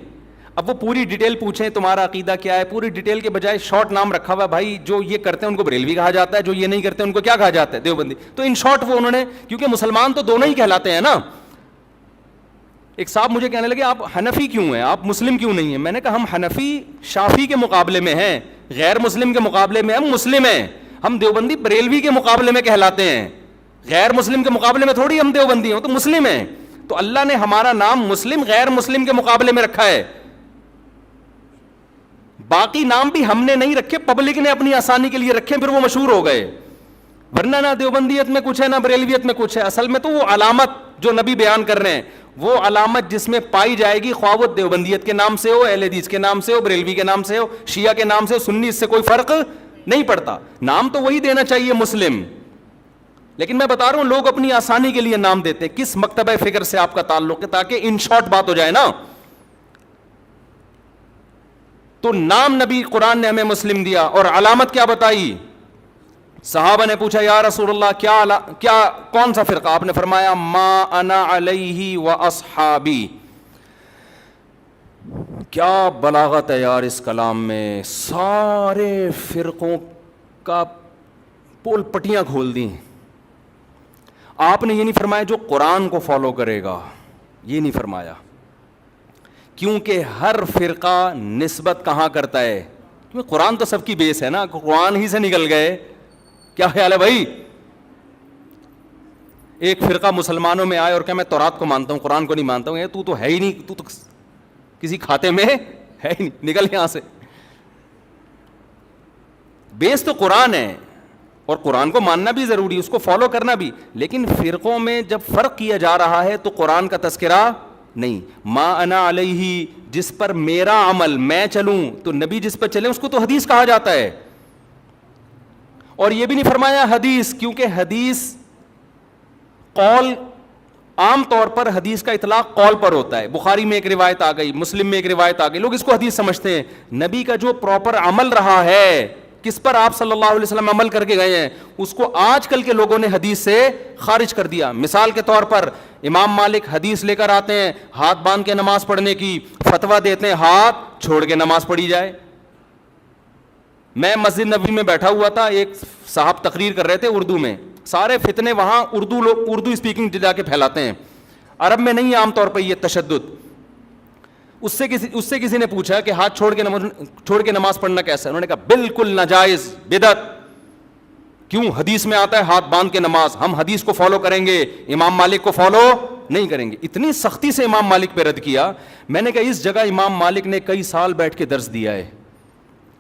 اب وہ پوری ڈیٹیل پوچھیں تمہارا عقیدہ کیا ہے, پوری ڈیٹیل کے بجائے شارٹ نام رکھا ہوا ہے, بھائی جو یہ کرتے ہیں ان کو بریلوی کہا جاتا ہے, جو یہ نہیں کرتے ان کو کیا کہا جاتا ہے؟ دیوبندی. تو ان شارٹ وہ انہوں نے, کیونکہ مسلمان تو دونوں ہی کہلاتے ہیں نا. ایک صاحب مجھے کہنے لگے آپ حنفی کیوں ہیں, آپ مسلم کیوں نہیں ہیں؟ میں نے کہا ہم حنفی شافی کے مقابلے میں ہیں, غیر مسلم کے مقابلے میں ہم مسلم ہیں. ہم دیوبندی بریلوی کے مقابلے میں کہلاتے ہیں, غیر مسلم کے مقابلے میں تھوڑی ہم دیوبندی ہوں, تو مسلم ہیں. تو اللہ نے ہمارا نام مسلم غیر مسلم کے مقابلے میں رکھا ہے. باقی نام بھی ہم نے نہیں رکھے, پبلک نے اپنی آسانی کے لیے رکھے, پھر وہ مشہور ہو گئے. ورنہ نہ دیوبندیت میں کچھ ہے نہ بریلویت میں کچھ ہے. اصل میں تو وہ علامت جو نبی بیان کر رہے ہیں, وہ علامت جس میں پائی جائے گی, خواہ وہ دیوبندیت کے نام سے ہو, اہل حدیث کے نام سے ہو, بریلوی کے نام سے ہو, شیعہ کے نام سے ہو, سنی, اس سے کوئی فرق نہیں پڑتا. نام تو وہی دینا چاہیے مسلم. لیکن میں بتا رہا ہوں لوگ اپنی آسانی کے لیے نام دیتے. کس مکتبہ فکر سے آپ کا تعلق ہے, تاکہ ان شارٹ بات ہو جائے نا. تو نام نبی قرآن نے ہمیں مسلم دیا, اور علامت کیا بتائی؟ صحابہ نے پوچھا یا رسول اللہ کیا کون سا فرقہ؟ آپ نے فرمایا ما انا علیہ و اصحابی. کیا بلاغت ہے یار اس کلام میں، سارے فرقوں کا پول پٹیاں کھول دی. آپ نے یہ نہیں فرمایا جو قرآن کو فالو کرے گا، یہ نہیں فرمایا، کیونکہ ہر فرقہ نسبت کہاں کرتا ہے؟ کیونکہ قرآن تو سب کی بیس ہے نا، قرآن ہی سے نکل گئے. کیا خیال ہے بھائی؟ ایک فرقہ مسلمانوں میں آئے اور کہ میں تورات کو مانتا ہوں قرآن کو نہیں مانتا ہوں، تو ہے ہی نہیں، تو کسی کھاتے میں ہے ہی نہیں، نکل یہاں سے. بیس تو قرآن ہے اور قرآن کو ماننا بھی ضروری، اس کو فالو کرنا بھی، لیکن فرقوں میں جب فرق کیا جا رہا ہے تو قرآن کا تذکرہ نہیں. ما انا علیہ، جس پر میرا عمل، میں چلوں، تو نبی جس پر چلے اس کو تو حدیث کہا جاتا ہے. اور یہ بھی نہیں فرمایا حدیث، کیونکہ حدیث قول، عام طور پر حدیث کا اطلاق قول پر ہوتا ہے. بخاری میں ایک روایت آ گئی، مسلم میں ایک روایت آ گئی، لوگ اس کو حدیث سمجھتے ہیں. نبی کا جو پراپر عمل رہا ہے، کس پر آپ صلی اللہ علیہ وسلم عمل کر کے گئے ہیں، اس کو آج کل کے لوگوں نے حدیث سے خارج کر دیا. مثال کے طور پر امام مالک حدیث لے کر آتے ہیں ہاتھ باندھ کے نماز پڑھنے کی، فتویٰ دیتے ہیں ہاتھ چھوڑ کے نماز پڑھی جائے. میں مسجد نبوی میں بیٹھا ہوا تھا، ایک صاحب تقریر کر رہے تھے اردو میں، سارے فتنے وہاں اردو اسپیکنگ جا کے پھیلاتے ہیں، عرب میں نہیں عام طور پہ یہ تشدد. اس سے کسی نے پوچھا کہ ہاتھ چھوڑ کے نماز پڑھنا کیسا ہے؟ انہوں نے کہا بالکل ناجائز، بدعت. کیوں؟ حدیث میں آتا ہے ہاتھ باندھ کے نماز، ہم حدیث کو فالو کریں گے، امام مالک کو فالو نہیں کریں گے. اتنی سختی سے امام مالک پہ رد کیا. میں نے کہا اس جگہ امام مالک نے کئی سال بیٹھ کے درس دیا ہے،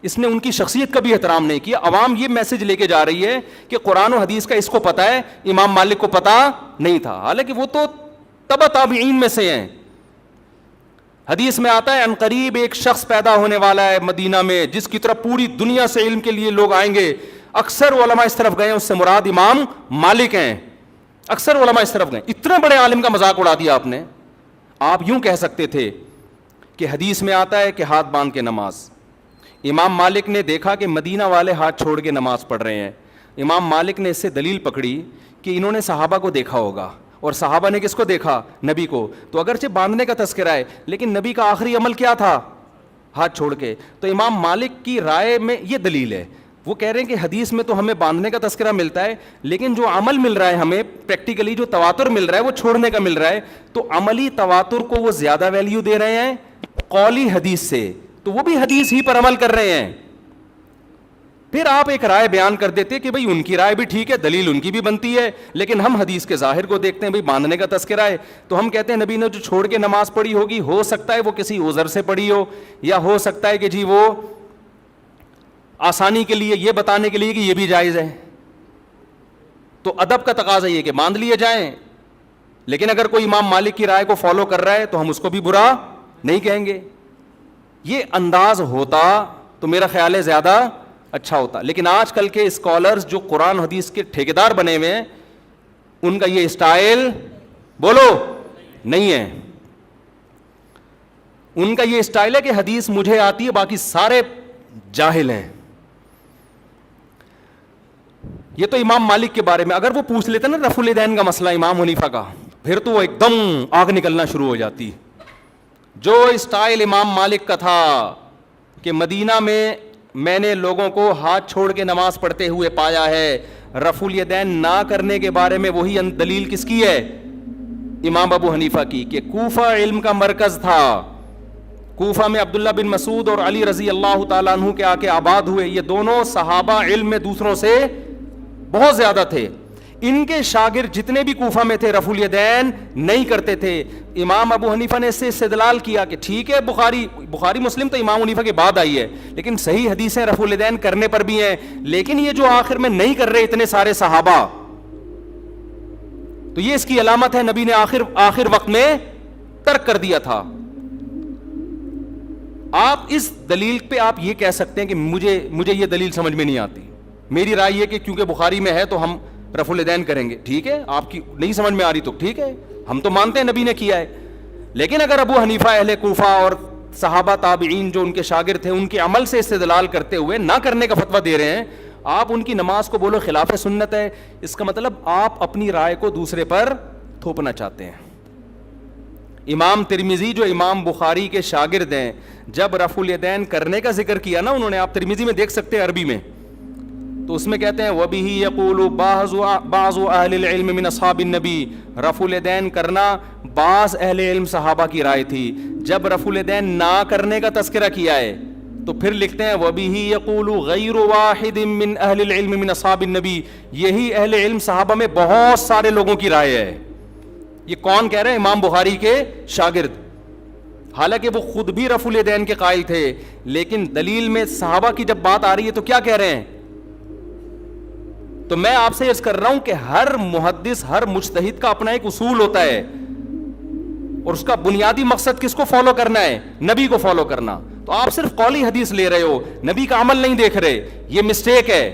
اس نے ان کی شخصیت کا بھی احترام نہیں کیا. عوام یہ میسج لے کے جا رہی ہے کہ قرآن و حدیث کا اس کو پتہ ہے، امام مالک کو پتہ نہیں تھا، حالانکہ وہ تو تبع تابعین میں سے ہیں. حدیث میں آتا ہے عنقریب ایک شخص پیدا ہونے والا ہے مدینہ میں جس کی طرف پوری دنیا سے علم کے لیے لوگ آئیں گے. اکثر علماء اس طرف گئے ہیں، اس سے مراد امام مالک ہیں. اکثر علماء اس طرف گئے. اتنے بڑے عالم کا مذاق اڑا دیا آپ نے. آپ یوں کہہ سکتے تھے کہ حدیث میں آتا ہے کہ ہاتھ باندھ کے نماز. امام مالک نے دیکھا کہ مدینہ والے ہاتھ چھوڑ کے نماز پڑھ رہے ہیں. امام مالک نے اس سے دلیل پکڑی کہ انہوں نے صحابہ کو دیکھا ہوگا، اور صحابہ نے کس کو دیکھا؟ نبی کو. تو اگرچہ باندھنے کا تذکرہ ہے لیکن نبی کا آخری عمل کیا تھا؟ ہاتھ چھوڑ کے. تو امام مالک کی رائے میں یہ دلیل ہے. وہ کہہ رہے ہیں کہ حدیث میں تو ہمیں باندھنے کا تذکرہ ملتا ہے، لیکن جو عمل مل رہا ہے ہمیں پریکٹیکلی، جو تواتر مل رہا ہے وہ چھوڑنے کا مل رہا ہے. تو عملی تواتر کو وہ زیادہ ویلیو دے رہے ہیں قولی حدیث سے، تو وہ بھی حدیث ہی پر عمل کر رہے ہیں. پھر آپ ایک رائے بیان کر دیتے کہ بھئی ان کی رائے بھی ٹھیک ہے، دلیل ان کی بھی بنتی ہے، لیکن ہم حدیث کے ظاہر کو دیکھتے ہیں، بھئی باندھنے کا تذکرہ ہے تو ہم کہتے ہیں نبی نے جو چھوڑ کے نماز پڑھی ہوگی، ہو سکتا ہے وہ کسی عذر سے پڑھی ہو، یا ہو سکتا ہے کہ جی وہ آسانی کے لیے، یہ بتانے کے لیے کہ یہ بھی جائز ہے. تو ادب کا تقاضا یہ کہ باندھ لیے جائیں. لیکن اگر کوئی امام مالک کی رائے کو فالو کر رہا ہے تو ہم اس کو بھی برا نہیں کہیں گے. یہ انداز ہوتا تو میرا خیال ہے زیادہ اچھا ہوتا. لیکن آج کل کے اسکالرز جو قرآن حدیث کے ٹھیکیدار بنے ہوئے ہیں، ان کا یہ اسٹائل بولو نہیں ہے. ان کا یہ اسٹائل ہے کہ حدیث مجھے آتی ہے، باقی سارے جاہل ہیں. یہ تو امام مالک کے بارے میں. اگر وہ پوچھ لیتے نا رفع الیدین کا مسئلہ امام حنیفہ کا، پھر تو وہ ایک دم آگ نکلنا شروع ہو جاتی. جو اسٹائل امام مالک کا تھا کہ مدینہ میں نے لوگوں کو ہاتھ چھوڑ کے نماز پڑھتے ہوئے پایا ہے، رفع الیدین نہ کرنے کے بارے میں وہی دلیل کس کی ہے؟ امام ابو حنیفہ کی، کہ کوفہ علم کا مرکز تھا. کوفہ میں عبداللہ بن مسعود اور علی رضی اللہ تعالیٰ عنہ کے آ کے آباد ہوئے. یہ دونوں صحابہ علم میں دوسروں سے بہت زیادہ تھے. ان کے شاگرد جتنے بھی کوفہ میں تھے رفع الیدین نہیں کرتے تھے. امام ابو حنیفہ نے اس سے استدلال کیا کہ ٹھیک ہے بخاری مسلم تو امام حنیفہ کے بعد آئی ہے، لیکن صحیح حدیثیں رفع الیدین کرنے پر بھی ہیں. لیکن یہ جو آخر میں نہیں کر رہے اتنے سارے صحابہ، تو یہ اس کی علامت ہے نبی نے آخر وقت میں ترک کر دیا تھا. آپ اس دلیل پہ آپ یہ کہہ سکتے ہیں کہ مجھے یہ دلیل سمجھ میں نہیں آتی، میری رائے یہ کہ کیونکہ بخاری میں ہے تو ہم رفع الیدین کریں گے. ٹھیک ہے، آپ کی نہیں سمجھ میں آ رہی تو ٹھیک ہے، ہم تو مانتے ہیں نبی نے کیا ہے. لیکن اگر ابو حنیفہ اہل کوفہ اور صحابہ تابعین جو ان کے شاگرد تھے ان کے عمل سے استدلال کرتے ہوئے نہ کرنے کا فتویٰ دے رہے ہیں، آپ ان کی نماز کو بولو خلاف سنت ہے، اس کا مطلب آپ اپنی رائے کو دوسرے پر تھوپنا چاہتے ہیں. امام ترمذی جو امام بخاری کے شاگرد ہیں، جب رفع الیدین کرنے کا ذکر کیا نا انہوں نے، آپ ترمذی میں دیکھ سکتے ہیں عربی میں، تو اس میں کہتے ہیں وَبِهِ يَقُولُ بَعْضُ أَهْلِ الْعِلْمِ مِنْ أَصْحَابِ النَّبِي، رفع الیدین کرنا بعض اہل علم صحابہ کی رائے تھی. جب رفع الیدین نہ کرنے کا تذکرہ کیا ہے تو پھر لکھتے ہیں وَبِهِ يَقُولُ غَيْرُ وَاحِدٍ مِّنْ أَهْلِ الْعِلْمِ مِنْ أَصْحَابِ النَّبِي، یہی اہل علم صحابہ میں بہت سارے لوگوں کی رائے ہے. یہ کون کہہ رہے ہیں؟ امام بخاری کے شاگرد. حالانکہ وہ خود بھی رفع الیدین کے قائل تھے، لیکن دلیل میں صحابہ کی جب بات آ رہی ہے تو کیا کہہ رہے ہیں؟ تو میں آپ سے عرض کر رہا ہوں کہ ہر محدث، ہر مجتہد کا اپنا ایک اصول ہوتا ہے، اور اس کا بنیادی مقصد کس کو فالو کرنا ہے؟ نبی کو فالو کرنا. تو آپ صرف قولی حدیث لے رہے ہو، نبی کا عمل نہیں دیکھ رہے، یہ مسٹیک ہے.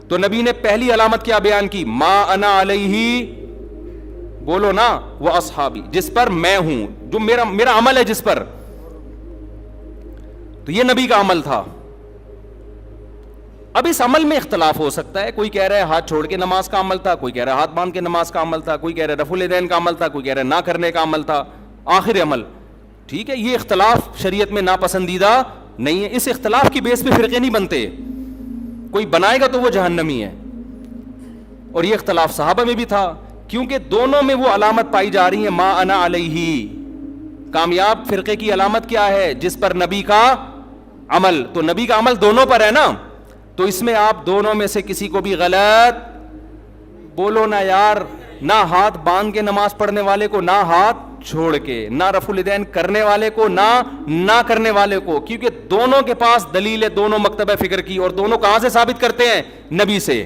تو نبی نے پہلی علامت کیا بیان کی؟ ما انا علیہ، بولو نا، وہ اصحابی، جس پر میں ہوں، جو میرا عمل ہے جس پر. تو یہ نبی کا عمل تھا. اب اس عمل میں اختلاف ہو سکتا ہے، کوئی کہہ رہا ہے ہاتھ چھوڑ کے نماز کا عمل تھا، کوئی کہہ رہا ہے ہاتھ باندھ کے نماز کا عمل تھا، کوئی کہہ رہا ہے رفع الیدین کا عمل تھا، کوئی کہہ رہا ہے نہ کرنے کا عمل تھا، آخر عمل. ٹھیک ہے، یہ اختلاف شریعت میں ناپسندیدہ نہیں ہے. اس اختلاف کی بیس پہ فرقے نہیں بنتے، کوئی بنائے گا تو وہ جہنمی ہے. اور یہ اختلاف صحابہ میں بھی تھا، کیونکہ دونوں میں وہ علامت پائی جا رہی ہے ما انا علیہ. کامیاب فرقے کی علامت کیا ہے؟ جس پر نبی کا عمل. تو نبی کا عمل دونوں پر ہے نا، تو اس میں آپ دونوں میں سے کسی کو بھی غلط بولو نا یار. نہ ہاتھ باندھ کے نماز پڑھنے والے کو، نہ ہاتھ چھوڑ کے، نہ رفع الیدین کرنے والے کو، نہ کرنے والے کو، کیونکہ دونوں کے پاس دلیل ہے، دونوں مکتبہ فکر کی، اور دونوں کہاں سے ثابت کرتے ہیں؟ نبی سے.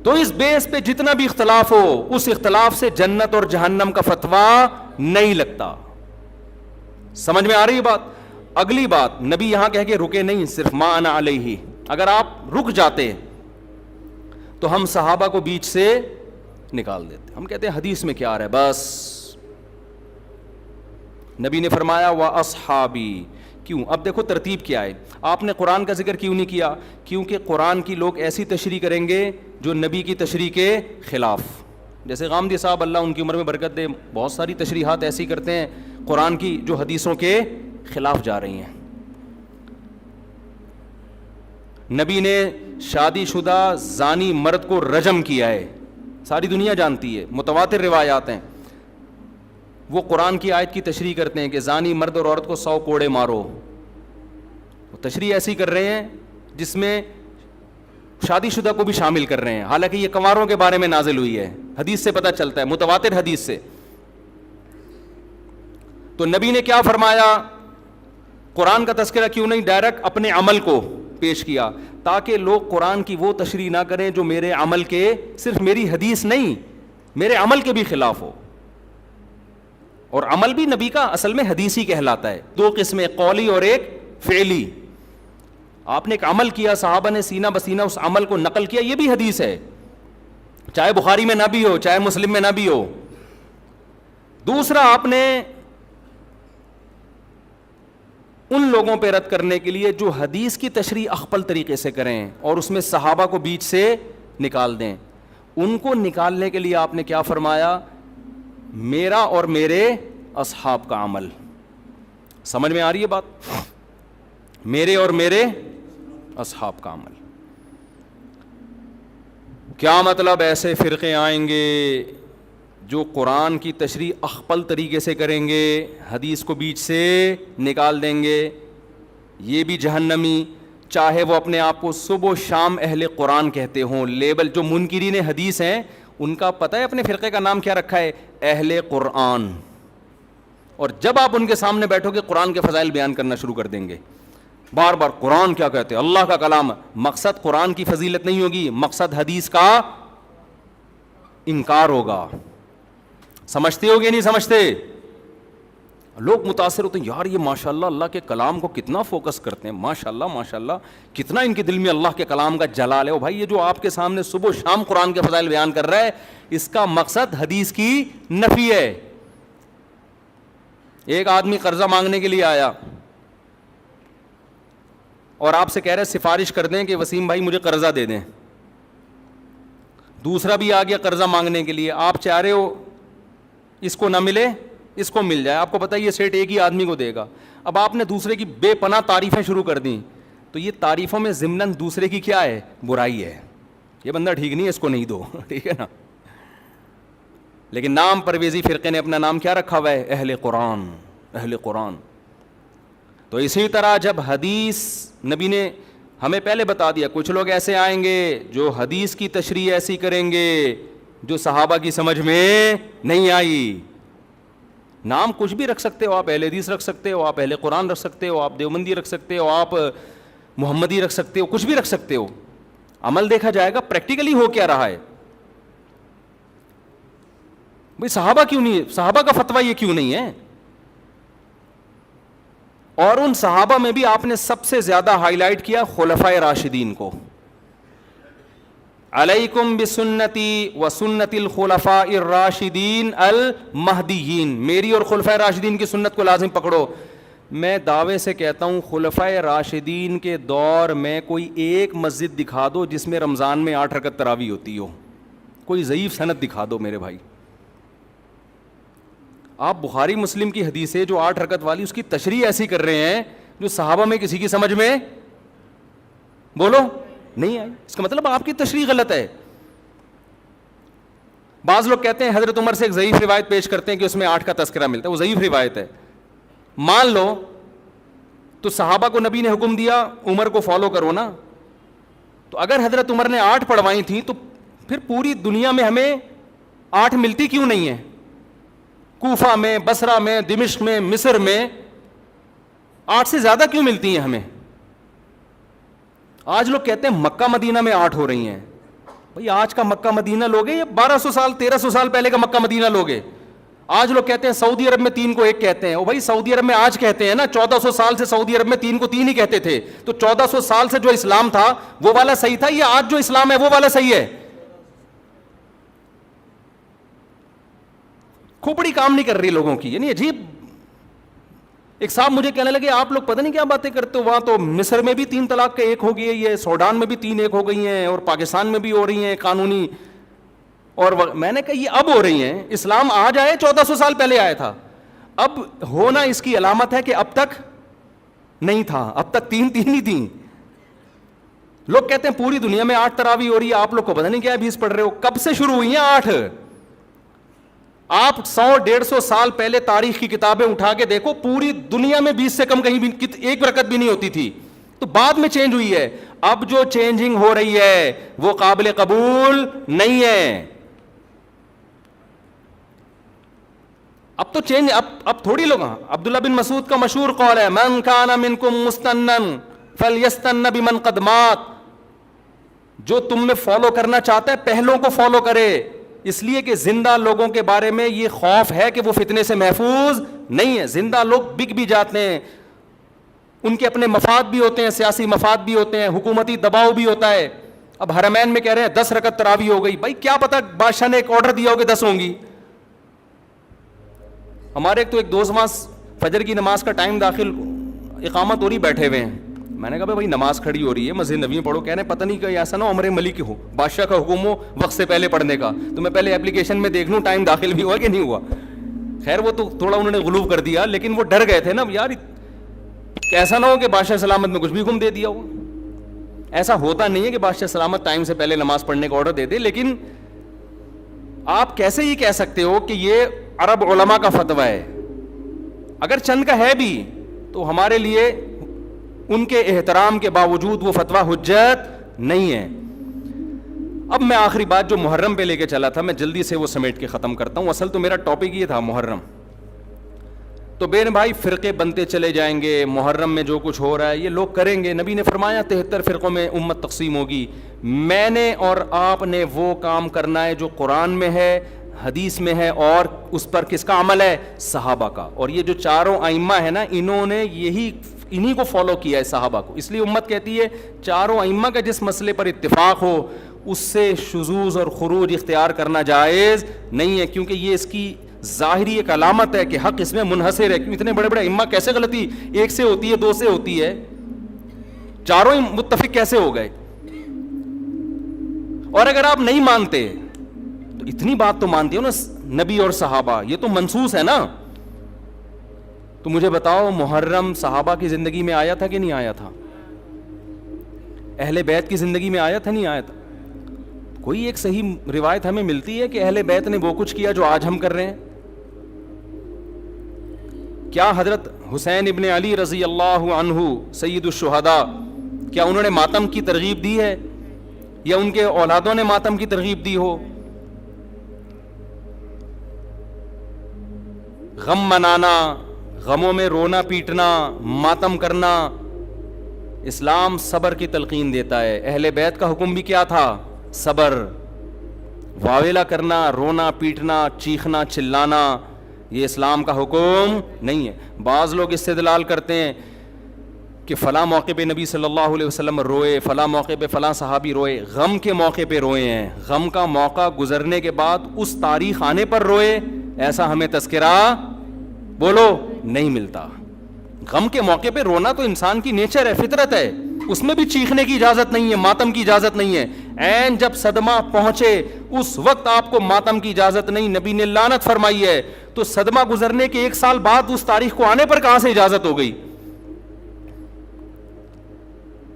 تو اس بیس پہ جتنا بھی اختلاف ہو، اس اختلاف سے جنت اور جہنم کا فتویٰ نہیں لگتا. سمجھ میں آ رہی ہے بات؟ اگلی بات، نبی یہاں کہہ کے رکے نہیں صرف ما انا علیہ. اگر آپ رک جاتے تو ہم صحابہ کو بیچ سے نکال دیتے. ہم کہتے ہیں حدیث میں کیا آ رہا ہے، بس نبی نے فرمایا وَأَصْحَابِي. کیوں؟ اب دیکھو ترتیب کیا ہے. آپ نے قرآن کا ذکر کیوں نہیں کیا؟ کیونکہ قرآن کی لوگ ایسی تشریح کریں گے جو نبی کی تشریح کے خلاف. جیسے غامدی صاحب اللہ ان کی عمر میں برکت دے، بہت ساری تشریحات ایسی کرتے ہیں قرآن کی جو حدیثوں کے خلاف جا رہی ہیں. نبی نے شادی شدہ زانی مرد کو رجم کیا ہے، ساری دنیا جانتی ہے، متواتر روایات ہیں. وہ قرآن کی آیت کی تشریح کرتے ہیں کہ زانی مرد اور عورت کو 100 کوڑے مارو. وہ تشریح ایسی کر رہے ہیں جس میں شادی شدہ کو بھی شامل کر رہے ہیں، حالانکہ یہ کنواروں کے بارے میں نازل ہوئی ہے. حدیث سے پتہ چلتا ہے، متواتر حدیث سے. تو نبی نے کیا فرمایا؟ قرآن کا تذکرہ کیوں نہیں ڈائریکٹ اپنے عمل کو پیش کیا، تاکہ لوگ قرآن کی وہ تشریح نہ کریں جو میرے عمل کے، صرف میری حدیث نہیں، میرے عمل کے بھی خلاف ہو. اور عمل بھی نبی کا اصل میں حدیثی کہلاتا ہے. 2 قسمیں، قولی اور ایک فعلی. آپ نے ایک عمل کیا، صحابہ نے سینہ بسینہ اس عمل کو نقل کیا، یہ بھی حدیث ہے، چاہے بخاری میں نہ بھی ہو، چاہے مسلم میں نہ بھی ہو. دوسرا، آپ نے ان لوگوں پہ رد کرنے کے لیے جو حدیث کی تشریح اخپل طریقے سے کریں اور اس میں صحابہ کو بیچ سے نکال دیں، ان کو نکالنے کے لیے آپ نے کیا فرمایا؟ میرا اور میرے اصحاب کا عمل. سمجھ میں آ رہی ہے بات؟ میرے اور میرے اصحاب کا عمل. کیا مطلب؟ ایسے فرقے آئیں گے جو قرآن کی تشریح اخپل طریقے سے کریں گے، حدیث کو بیچ سے نکال دیں گے، یہ بھی جہنمی، چاہے وہ اپنے آپ کو صبح و شام اہل قرآن کہتے ہوں. لیبل جو منکرین حدیث ہیں ان کا پتہ ہے اپنے فرقے کا نام کیا رکھا ہے؟ اہل قرآن. اور جب آپ ان کے سامنے بیٹھو گے قرآن کے فضائل بیان کرنا شروع کر دیں گے، بار بار قرآن کیا کہتے ہیں، اللہ کا کلام. مقصد قرآن کی فضیلت نہیں ہوگی، مقصد حدیث کا انکار ہوگا. سمجھتے ہو گے نہیں سمجھتے؟ لوگ متاثر ہوتے ہیں، یار یہ ماشاءاللہ اللہ کے کلام کو کتنا فوکس کرتے ہیں، ماشاءاللہ ماشاءاللہ کتنا ان کے دل میں اللہ کے کلام کا جلال ہے. بھائی یہ جو آپ کے سامنے صبح و شام قرآن کے فضائل بیان کر رہا ہے، اس کا مقصد حدیث کی نفی ہے. ایک آدمی قرضہ مانگنے کے لیے آیا، اور آپ سے کہہ رہے سفارش کر دیں کہ وسیم بھائی مجھے قرضہ دے دیں. دوسرا بھی آ گیا قرضہ مانگنے کے لیے, آپ چاہ رہے ہو اس کو نہ ملے اس کو مل جائے, آپ کو پتہ ہے یہ سیٹ ایک ہی آدمی کو دے گا. اب آپ نے دوسرے کی بے پناہ تعریفیں شروع کر دیں, تو یہ تعریفوں میں ضمناً دوسرے کی کیا ہے, برائی ہے. یہ بندہ ٹھیک نہیں ہے, اس کو نہیں دو, ٹھیک ہے نا. لیکن نام پرویزی فرقے نے اپنا نام کیا رکھا ہوا ہے, اہل قرآن, اہل قرآن. تو اسی طرح جب حدیث نبی نے ہمیں پہلے بتا دیا, کچھ لوگ ایسے آئیں گے جو حدیث کی تشریح ایسی کریں گے جو صحابہ کی سمجھ میں نہیں آئی. نام کچھ بھی رکھ سکتے ہو آپ, اہل حدیث رکھ سکتے ہو آپ, اہل قرآن رکھ سکتے ہو آپ, دیوبندی رکھ سکتے ہو آپ, محمدی رکھ سکتے ہو, کچھ بھی رکھ سکتے ہو. عمل دیکھا جائے گا پریکٹیکلی ہو کیا رہا ہے. بھئی صحابہ کیوں نہیں ہے, صحابہ کا فتویٰ یہ کیوں نہیں ہے. اور ان صحابہ میں بھی آپ نے سب سے زیادہ ہائی لائٹ کیا خلفائے راشدین کو. علیکم بسنتی و سنت الخلفاء الراشدین المہدیین, میری اور خلفائے راشدین کی سنت کو لازم پکڑو. میں دعوے سے کہتا ہوں خلفائے راشدین کے دور میں کوئی ایک مسجد دکھا دو جس میں رمضان میں 8 رکعت تراویح ہوتی ہو, کوئی ضعیف سند دکھا دو میرے بھائی. آپ بخاری مسلم کی حدیث ہے جو 8 رکعت والی, اس کی تشریح ایسی کر رہے ہیں جو صحابہ میں کسی کی سمجھ میں بولو نہیں آئی. اس کا مطلب آپ کی تشریح غلط ہے. بعض لوگ کہتے ہیں حضرت عمر سے ایک ضعیف روایت پیش کرتے ہیں کہ اس میں 8 کا تذکرہ ملتا ہے, وہ ضعیف روایت ہے. مان لو تو صحابہ کو نبی نے حکم دیا عمر کو فالو کرو نا, تو اگر حضرت عمر نے 8 پڑھوائی تھیں تو پھر پوری دنیا میں ہمیں 8 ملتی کیوں نہیں ہیں؟ کوفہ میں, بصرہ میں, دمشق میں, مصر میں 8 سے زیادہ کیوں ملتی ہیں ہمیں؟ آج لوگ کہتے ہیں مکہ مدینہ میں 8 ہو رہی ہیں. بھئی آج کا مکہ مدینہ لوگے یا 1200 سال 1300 سال پہلے کا مکہ مدینہ لوگے؟ آج لوگ کہتے ہیں سعودی عرب میں 3 کو 1 کہتے ہیں. او بھائی سعودی عرب میں آج کہتے ہیں نا, 1400 سال سے سعودی عرب میں 3 کو 3 ہی کہتے تھے. تو 1400 سال سے جو اسلام تھا وہ والا صحیح تھا یا آج جو اسلام ہے وہ والا صحیح ہے؟ کھوپڑی کام نہیں کر رہی لوگوں کی. یعنی عجیب. ایک صاحب مجھے کہنے لگے آپ لوگ پتہ نہیں کیا باتیں کرتے ہو, وہاں تو مصر میں بھی 3 طلاق کے 1 ہو گئی ہے, یہ سوڈان میں بھی 3 1 ہو گئی ہیں, اور پاکستان میں بھی ہو رہی ہیں قانونی. اور میں نے کہا یہ اب ہو رہی ہیں, اسلام آج آئے 1400 سال پہلے آیا تھا. اب ہونا اس کی علامت ہے کہ اب تک نہیں تھا, اب تک 3 ہی تھیں. لوگ کہتے ہیں پوری دنیا میں 8 تراویح ہو رہی ہے, آپ لوگ کو پتہ نہیں کیا 20 پڑھ رہے ہو. کب سے شروع ہوئی ہیں 8؟ آپ 100-150 سال پہلے تاریخ کی کتابیں اٹھا کے دیکھو, پوری دنیا میں 20 سے کم کہیں بھی 1 رکعت بھی نہیں ہوتی تھی. تو بعد میں چینج ہوئی ہے. اب جو چینجنگ ہو رہی ہے وہ قابل قبول نہیں ہے. اب تو چینج, اب تھوڑی لوگ. عبداللہ بن مسعود کا مشہور قول ہے, من کان منکم مستنن فلیستن بمن قد مات. جو تم میں فالو کرنا چاہتا ہے پہلوں کو فالو کرے, اس لیے کہ زندہ لوگوں کے بارے میں یہ خوف ہے کہ وہ فتنے سے محفوظ نہیں ہے. زندہ لوگ بک بھی جاتے ہیں, ان کے اپنے مفاد بھی ہوتے ہیں, سیاسی مفاد بھی ہوتے ہیں, حکومتی دباؤ بھی ہوتا ہے. اب حرمین میں کہہ رہے ہیں 10 رکعت تراویح ہو گئی. بھائی کیا پتہ بادشاہ نے ایک آرڈر دیا ہو کہ 10 ہوں گی. ہمارے ایک دوست وہاں فجر کی نماز کا ٹائم داخل, اقامت ہو رہی, بیٹھے ہوئے ہیں. میں نے کہا بھائی نماز کھڑی ہو رہی ہے, مسجد نبی میں پڑھو. کہہ رہے ہیں پتہ نہیں کہ ایسا نہ عمر ملک ہو, بادشاہ کا حکم ہو وقت سے پہلے پڑھنے کا, تو میں پہلے اپلیکیشن میں دیکھ لوں ٹائم داخل بھی ہوا کہ نہیں ہوا. خیر وہ تو تھوڑا انہوں نے غلو کر دیا, لیکن وہ ڈر گئے تھے نا یار, ایسا نہ ہو کہ بادشاہ سلامت میں کچھ بھی حکم دے دیا ہو. ایسا ہوتا نہیں ہے کہ بادشاہ سلامت ٹائم سے پہلے نماز پڑھنے کا آرڈر دے دے. لیکن آپ کیسے یہ کہہ سکتے ہو کہ یہ عرب علماء کا فتویٰ ہے؟ اگر چند کا ہے بھی تو ہمارے لیے ان کے احترام کے باوجود وہ فتویٰ حجت نہیں ہے. اب میں آخری بات جو محرم پہ لے کے چلا تھا, میں جلدی سے وہ سمیٹ کے ختم کرتا ہوں. اصل تو میرا ٹاپک یہ تھا محرم. تو بہن بھائی فرقے بنتے چلے جائیں گے, محرم میں جو کچھ ہو رہا ہے یہ لوگ کریں گے. نبی نے فرمایا 73 فرقوں میں امت تقسیم ہوگی. میں نے اور آپ نے وہ کام کرنا ہے جو قرآن میں ہے, حدیث میں ہے, اور اس پر کس کا عمل ہے؟ صحابہ کا. اور یہ جو چاروں ائمہ ہیں نا, انہوں نے انہی کو فالو کیا ہے, صحابہ کو. اس لیے امت کہتی ہے چاروں ائمہ کا جس مسئلے پر اتفاق ہو اس سے شذوذ اور خروج اختیار کرنا جائز نہیں ہے, کیونکہ یہ اس کی ظاہری ایک علامت ہے کہ حق اس میں منحصر ہے. کیوں اتنے بڑے بڑے ائمہ کیسے غلطی 1 سے ہوتی ہے, 2 سے ہوتی ہے؟ چاروں ہی متفق کیسے ہو گئے؟ اور اگر آپ نہیں مانتے تو اتنی بات تو مانتے ہو نا، نبی اور صحابہ یہ تو منسوس ہے نا. تو مجھے بتاؤ محرم صحابہ کی زندگی میں آیا تھا کہ نہیں آیا تھا؟ اہل بیت کی زندگی میں آیا تھا نہیں آیا تھا؟ کوئی ایک صحیح روایت ہمیں ملتی ہے کہ اہل بیت نے وہ کچھ کیا جو آج ہم کر رہے ہیں؟ کیا حضرت حسین ابن علی رضی اللہ عنہ سید الشہداء، کیا انہوں نے ماتم کی ترغیب دی ہے یا ان کے اولادوں نے ماتم کی ترغیب دی ہو؟ غم منانا، غموں میں رونا پیٹنا، ماتم کرنا، اسلام صبر کی تلقین دیتا ہے. اہل بیت کا حکم بھی کیا تھا؟ صبر. واویلا کرنا، رونا پیٹنا، چیخنا چلانا یہ اسلام کا حکم نہیں ہے. بعض لوگ استدلال کرتے ہیں کہ فلاں موقع پہ نبی صلی اللہ علیہ وسلم روئے، فلاں موقع پہ فلاں صحابی روئے. غم کے موقع پہ روئے ہیں، غم کا موقع گزرنے کے بعد اس تاریخ آنے پر روئے، ایسا ہمیں تذکرہ بولو نہیں ملتا. غم کے موقع پہ رونا تو انسان کی نیچر ہے، فطرت ہے، اس میں بھی چیخنے کی اجازت نہیں ہے، ماتم کی اجازت نہیں ہے. عین جب صدمہ پہنچے اس وقت آپ کو ماتم کی اجازت نہیں، نبی نے لعنت فرمائی ہے. تو صدمہ گزرنے کے 1 سال بعد اس تاریخ کو آنے پر کہاں سے اجازت ہو گئی؟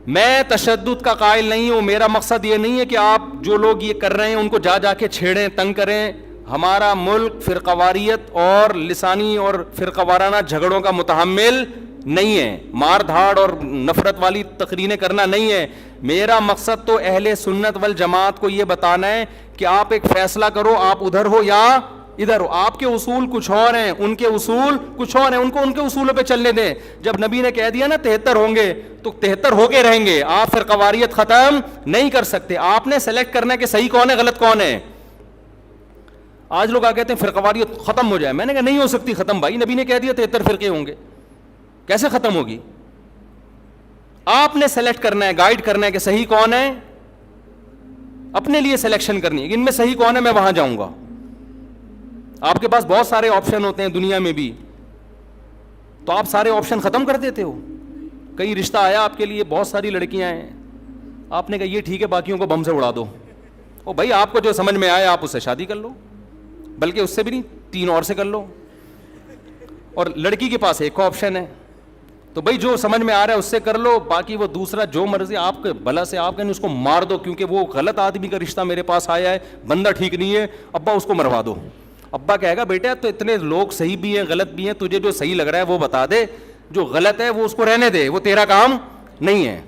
میں تشدد کا قائل نہیں ہوں، میرا مقصد یہ نہیں ہے کہ آپ جو لوگ یہ کر رہے ہیں ان کو جا جا کے چھیڑیں، تنگ کریں. ہمارا ملک فرقواریت اور لسانی اور فرقہ وارانہ جھگڑوں کا متحمل نہیں ہے، مار دھاڑ اور نفرت والی تقریریں کرنا نہیں ہے. میرا مقصد تو اہل سنت والجماعت کو یہ بتانا ہے کہ آپ ایک فیصلہ کرو، آپ ادھر ہو یا ادھر ہو. آپ کے اصول کچھ اور ہیں، ان کے اصول کچھ اور ہیں، ان کو ان کے اصولوں پہ چلنے دیں. جب نبی نے کہہ دیا نا 73 ہوں گے تو 73 ہو کے رہیں گے. آپ فرقہ واریت ختم نہیں کر سکتے. آپ نے سلیکٹ کرنا ہے کہ صحیح کون ہے غلط کون ہے. آج لوگ کہتے ہیں فرقہ واریت ختم ہو جائے، میں نے کہا نہیں ہو سکتی ختم بھائی، نبی نے کہہ دیا 73 فرقے ہوں گے، کیسے ختم ہوگی؟ آپ نے سلیکٹ کرنا ہے، گائیڈ کرنا ہے کہ صحیح کون ہے، اپنے لیے سلیکشن کرنی ہے کہ ان میں صحیح کون ہے، میں وہاں جاؤں گا. آپ کے پاس بہت سارے آپشن ہوتے ہیں دنیا میں بھی، تو آپ سارے آپشن ختم کر دیتے ہو. کئی رشتہ آیا آپ کے لیے، بہت ساری لڑکیاں ہیں، آپ نے کہا یہ ٹھیک ہے باقیوں کو بم سے اڑا دو. او بھائی آپ کو جو سمجھ میں آئے آپ اس سے شادی کر لو، بلکہ اس سے بھی نہیں 3 اور سے کر لو. اور لڑکی کے پاس ایک آپشن ہے، تو بھائی جو سمجھ میں آ رہا ہے اس سے کر لو، باقی وہ دوسرا جو مرضی آپ کے بھلا سے آپ کہیں اس کو مار دو، کیونکہ وہ غلط آدمی کا رشتہ میرے پاس آیا ہے، بندہ ٹھیک نہیں ہے، ابا اس کو مروا دو. ابا کہے گا بیٹا تو اتنے لوگ صحیح بھی ہیں غلط بھی ہیں، تجھے جو صحیح لگ رہا ہے وہ بتا دے، جو غلط ہے وہ اس کو رہنے دے، وہ تیرا کام نہیں ہے.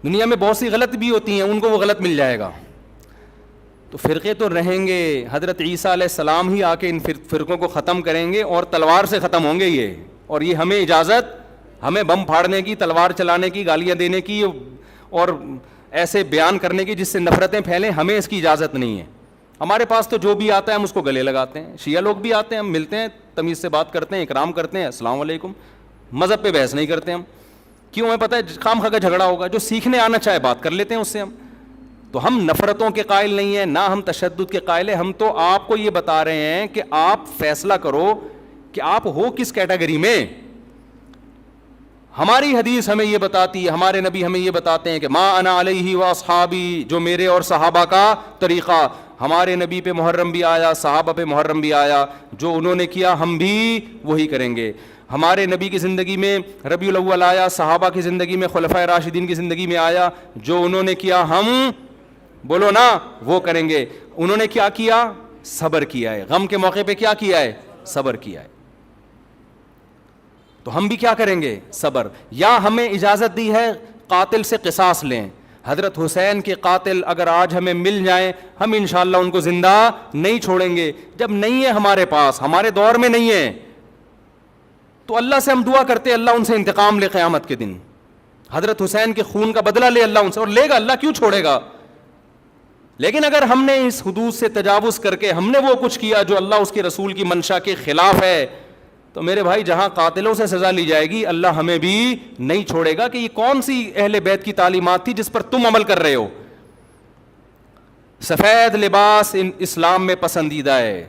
دنیا میں بہت سی غلط بھی ہوتی ہیں، ان کو وہ غلط مل جائے گا. تو فرقے تو رہیں گے، حضرت عیسیٰ علیہ السلام ہی آ کے ان فرقوں کو ختم کریں گے، اور تلوار سے ختم ہوں گے یہ. اور یہ ہمیں اجازت، ہمیں بم پھاڑنے کی، تلوار چلانے کی، گالیاں دینے کی اور ایسے بیان کرنے کی جس سے نفرتیں پھیلیں، ہمیں اس کی اجازت نہیں ہے. ہمارے پاس تو جو بھی آتا ہے ہم اس کو گلے لگاتے ہیں. شیعہ لوگ بھی آتے ہیں، ہم ملتے ہیں، تمیز سے بات کرتے ہیں، اکرام کرتے ہیں، السلام علیکم. مذہب پہ بحث نہیں کرتے ہم، کیوں؟ ہمیں پتہ ہے خام خواہ کا جھگڑا ہوگا، جو سیکھنے آنا چاہے بات کر لیتے ہیں اس سے ہم. تو ہم نفرتوں کے قائل نہیں ہیں، نہ ہم تشدد کے قائل ہیں. ہم تو آپ کو یہ بتا رہے ہیں کہ آپ فیصلہ کرو کہ آپ ہو کس کیٹیگری میں. ہماری حدیث ہمیں یہ بتاتی ہے، ہمارے نبی ہمیں یہ بتاتے ہیں کہ ما انا علیہ و اصحابی، جو میرے اور صحابہ کا طریقہ. ہمارے نبی پہ محرم بھی آیا، صحابہ پہ محرم بھی آیا، جو انہوں نے کیا ہم بھی وہی کریں گے. ہمارے نبی کی زندگی میں ربیع الاول آیا، صحابہ کی زندگی میں خلفائے راشدین کی زندگی میں آیا، جو انہوں نے کیا ہم بولو نا وہ کریں گے. انہوں نے کیا کیا؟ صبر کیا ہے. غم کے موقع پہ کیا کیا ہے؟ صبر کیا ہے. تو ہم بھی کیا کریں گے؟ صبر. یا ہمیں اجازت دی ہے قاتل سے قصاص لیں. حضرت حسین کے قاتل اگر آج ہمیں مل جائیں، ہم انشاءاللہ ان کو زندہ نہیں چھوڑیں گے. جب نہیں ہے ہمارے پاس، ہمارے دور میں نہیں ہے، تو اللہ سے ہم دعا کرتے اللہ ان سے انتقام لے قیامت کے دن. حضرت حسین کے خون کا بدلہ لے اللہ ان سے، اور لے گا، اللہ کیوں چھوڑے گا. لیکن اگر ہم نے اس حدود سے تجاوز کر کے ہم نے وہ کچھ کیا جو اللہ اس کے رسول کی منشا کے خلاف ہے، تو میرے بھائی جہاں قاتلوں سے سزا لی جائے گی، اللہ ہمیں بھی نہیں چھوڑے گا. کہ یہ کون سی اہل بیت کی تعلیمات تھی جس پر تم عمل کر رہے ہو. سفید لباس اسلام میں پسندیدہ ہے،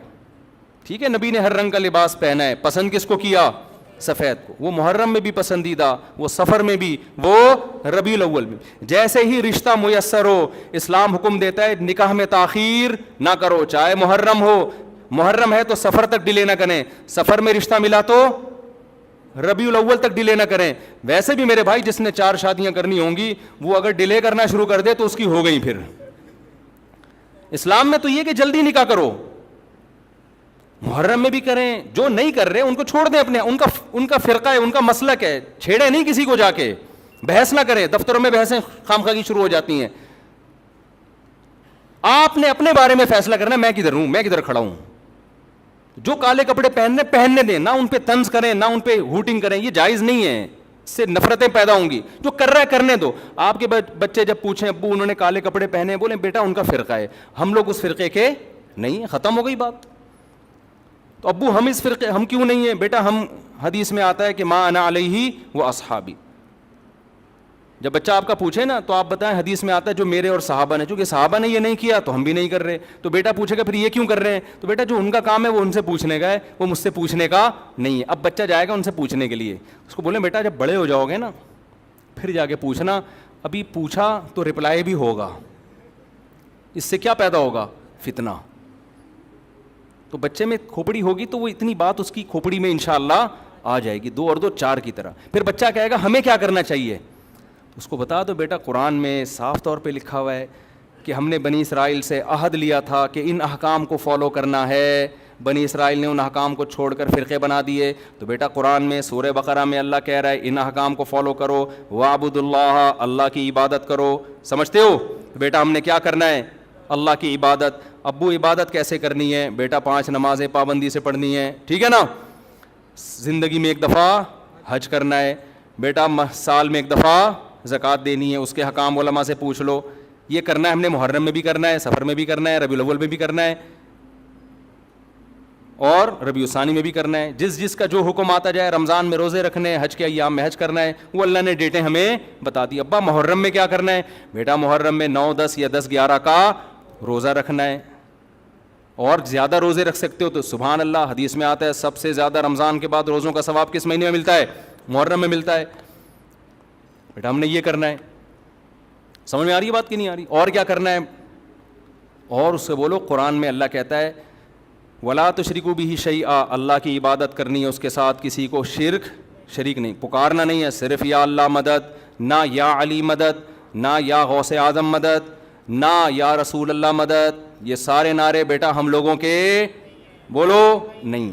ٹھیک ہے، نبی نے ہر رنگ کا لباس پہنا ہے. پسند کس کو کیا؟ سفید کو، وہ محرم میں بھی پسندیدہ، وہ سفر میں بھی، وہ ربیع الاول میں. جیسے ہی رشتہ میسر ہو اسلام حکم دیتا ہے نکاح میں تاخیر نہ کرو، چاہے محرم ہو. محرم ہے تو سفر تک ڈیلے نہ کریں، سفر میں رشتہ ملا تو ربیع الاول تک ڈیلے نہ کریں. ویسے بھی میرے بھائی جس نے 4 شادیاں کرنی ہوں گی وہ اگر ڈیلے کرنا شروع کر دے تو اس کی ہو گئی. پھر اسلام میں تو یہ کہ جلدی نکاح کرو. محرم میں بھی کریں، جو نہیں کر رہے ان کو چھوڑ دیں، اپنے ان کا فرقہ ہے، ان کا مسلک ہے، چھیڑے نہیں کسی کو، جا کے بحث نہ کریں. دفتروں میں بحثیں خامخواہ شروع ہو جاتی ہیں. آپ نے اپنے بارے میں فیصلہ کرنا ہے میں کدھر ہوں، میں کدھر کھڑا ہوں. جو کالے کپڑے پہننے دیں، نہ ان پہ طنز کریں، نہ ان پہ ہوٹنگ کریں، یہ جائز نہیں ہے، اس سے نفرتیں پیدا ہوں گی. جو کر رہا ہے کرنے دو. آپ کے بچے جب پوچھیں ابو انہوں نے کالے کپڑے پہنے، بولیں بیٹا ان کا فرقہ ہے، ہم لوگ اس فرقے کے نہیں، ختم ہو گئی بات. تو ابو ہم اس فرقے ہم کیوں نہیں ہیں؟ بیٹا ہم حدیث میں آتا ہے کہ ما انا علیہ و اصحابی. جب بچہ آپ کا پوچھے نا تو آپ بتائیں حدیث میں آتا ہے جو میرے اور صحابہ نے، چونکہ صحابہ نے یہ نہیں کیا تو ہم بھی نہیں کر رہے. تو بیٹا پوچھے گا پھر یہ کیوں کر رہے ہیں؟ تو بیٹا جو ان کا کام ہے وہ ان سے پوچھنے کا ہے، وہ مجھ سے پوچھنے کا نہیں ہے. اب بچہ جائے گا ان سے پوچھنے کے لیے، اس کو بولیں بیٹا جب بڑے ہو جاؤ گے نا پھر جا کے پوچھنا، ابھی پوچھا تو رپلائی بھی ہوگا، اس سے کیا پیدا ہوگا؟ فتنہ. تو بچے میں کھوپڑی ہوگی تو وہ اتنی بات اس کی کھوپڑی میں انشاءاللہ آ جائے گی، 2 اور 2 4 کی طرح. پھر بچہ کہے گا ہمیں کیا کرنا چاہیے؟ اس کو بتا دو بیٹا قرآن میں صاف طور پہ لکھا ہوا ہے کہ ہم نے بنی اسرائیل سے عہد لیا تھا کہ ان احکام کو فالو کرنا ہے. بنی اسرائیل نے ان احکام کو چھوڑ کر فرقے بنا دیے. تو بیٹا قرآن میں سورہ بقرہ میں اللہ کہہ رہا ہے ان احکام کو فالو کرو، وَاعْبُدُوا اللَّهَ، اللہ کی عبادت کرو. سمجھتے ہو؟ بیٹا ہم نے کیا کرنا ہے؟ اللہ کی عبادت. ابو عبادت کیسے کرنی ہے؟ بیٹا 5 نمازیں پابندی سے پڑھنی ہے، ٹھیک ہے نا. زندگی میں 1 دفعہ حج کرنا ہے. بیٹا سال میں 1 دفعہ زکوٰۃ دینی ہے، اس کے حکام علماء سے پوچھ لو. یہ کرنا ہے ہم نے، محرم میں بھی کرنا ہے، سفر میں بھی کرنا ہے، ربیع الاول میں بھی کرنا ہے اور ربیع الثانی میں بھی کرنا ہے. جس کا جو حکم آتا جائے، رمضان میں روزے رکھنے، حج کے ایام میں حج کرنا ہے، وہ اللہ نے ڈیٹیں ہمیں بتا دی. ابا محرم میں کیا کرنا ہے؟ بیٹا محرم میں 9 10 یا 10 11 کا روزہ رکھنا ہے. اور زیادہ روزے رکھ سکتے ہو تو سبحان اللہ، حدیث میں آتا ہے سب سے زیادہ رمضان کے بعد روزوں کا ثواب کس مہینے میں ملتا ہے؟ محرم میں ملتا ہے. بیٹا ہم نے یہ کرنا ہے. سمجھ میں آ رہی ہے بات کہ نہیں آ رہی؟ اور کیا کرنا ہے؟ اور اس سے بولو قرآن میں اللہ کہتا ہے وَلَا تُشْرِكُوا بِهِ شَيْئًا، اللہ کی عبادت کرنی ہے، اس کے ساتھ کسی کو شریک نہیں، پکارنا نہیں ہے، صرف یا اللہ مدد، نہ یا علی مدد، نہ یا غوث اعظم مدد، نہ یا رسول اللہ مدد. یہ سارے نعرے بیٹا ہم لوگوں کے بولو نہیں.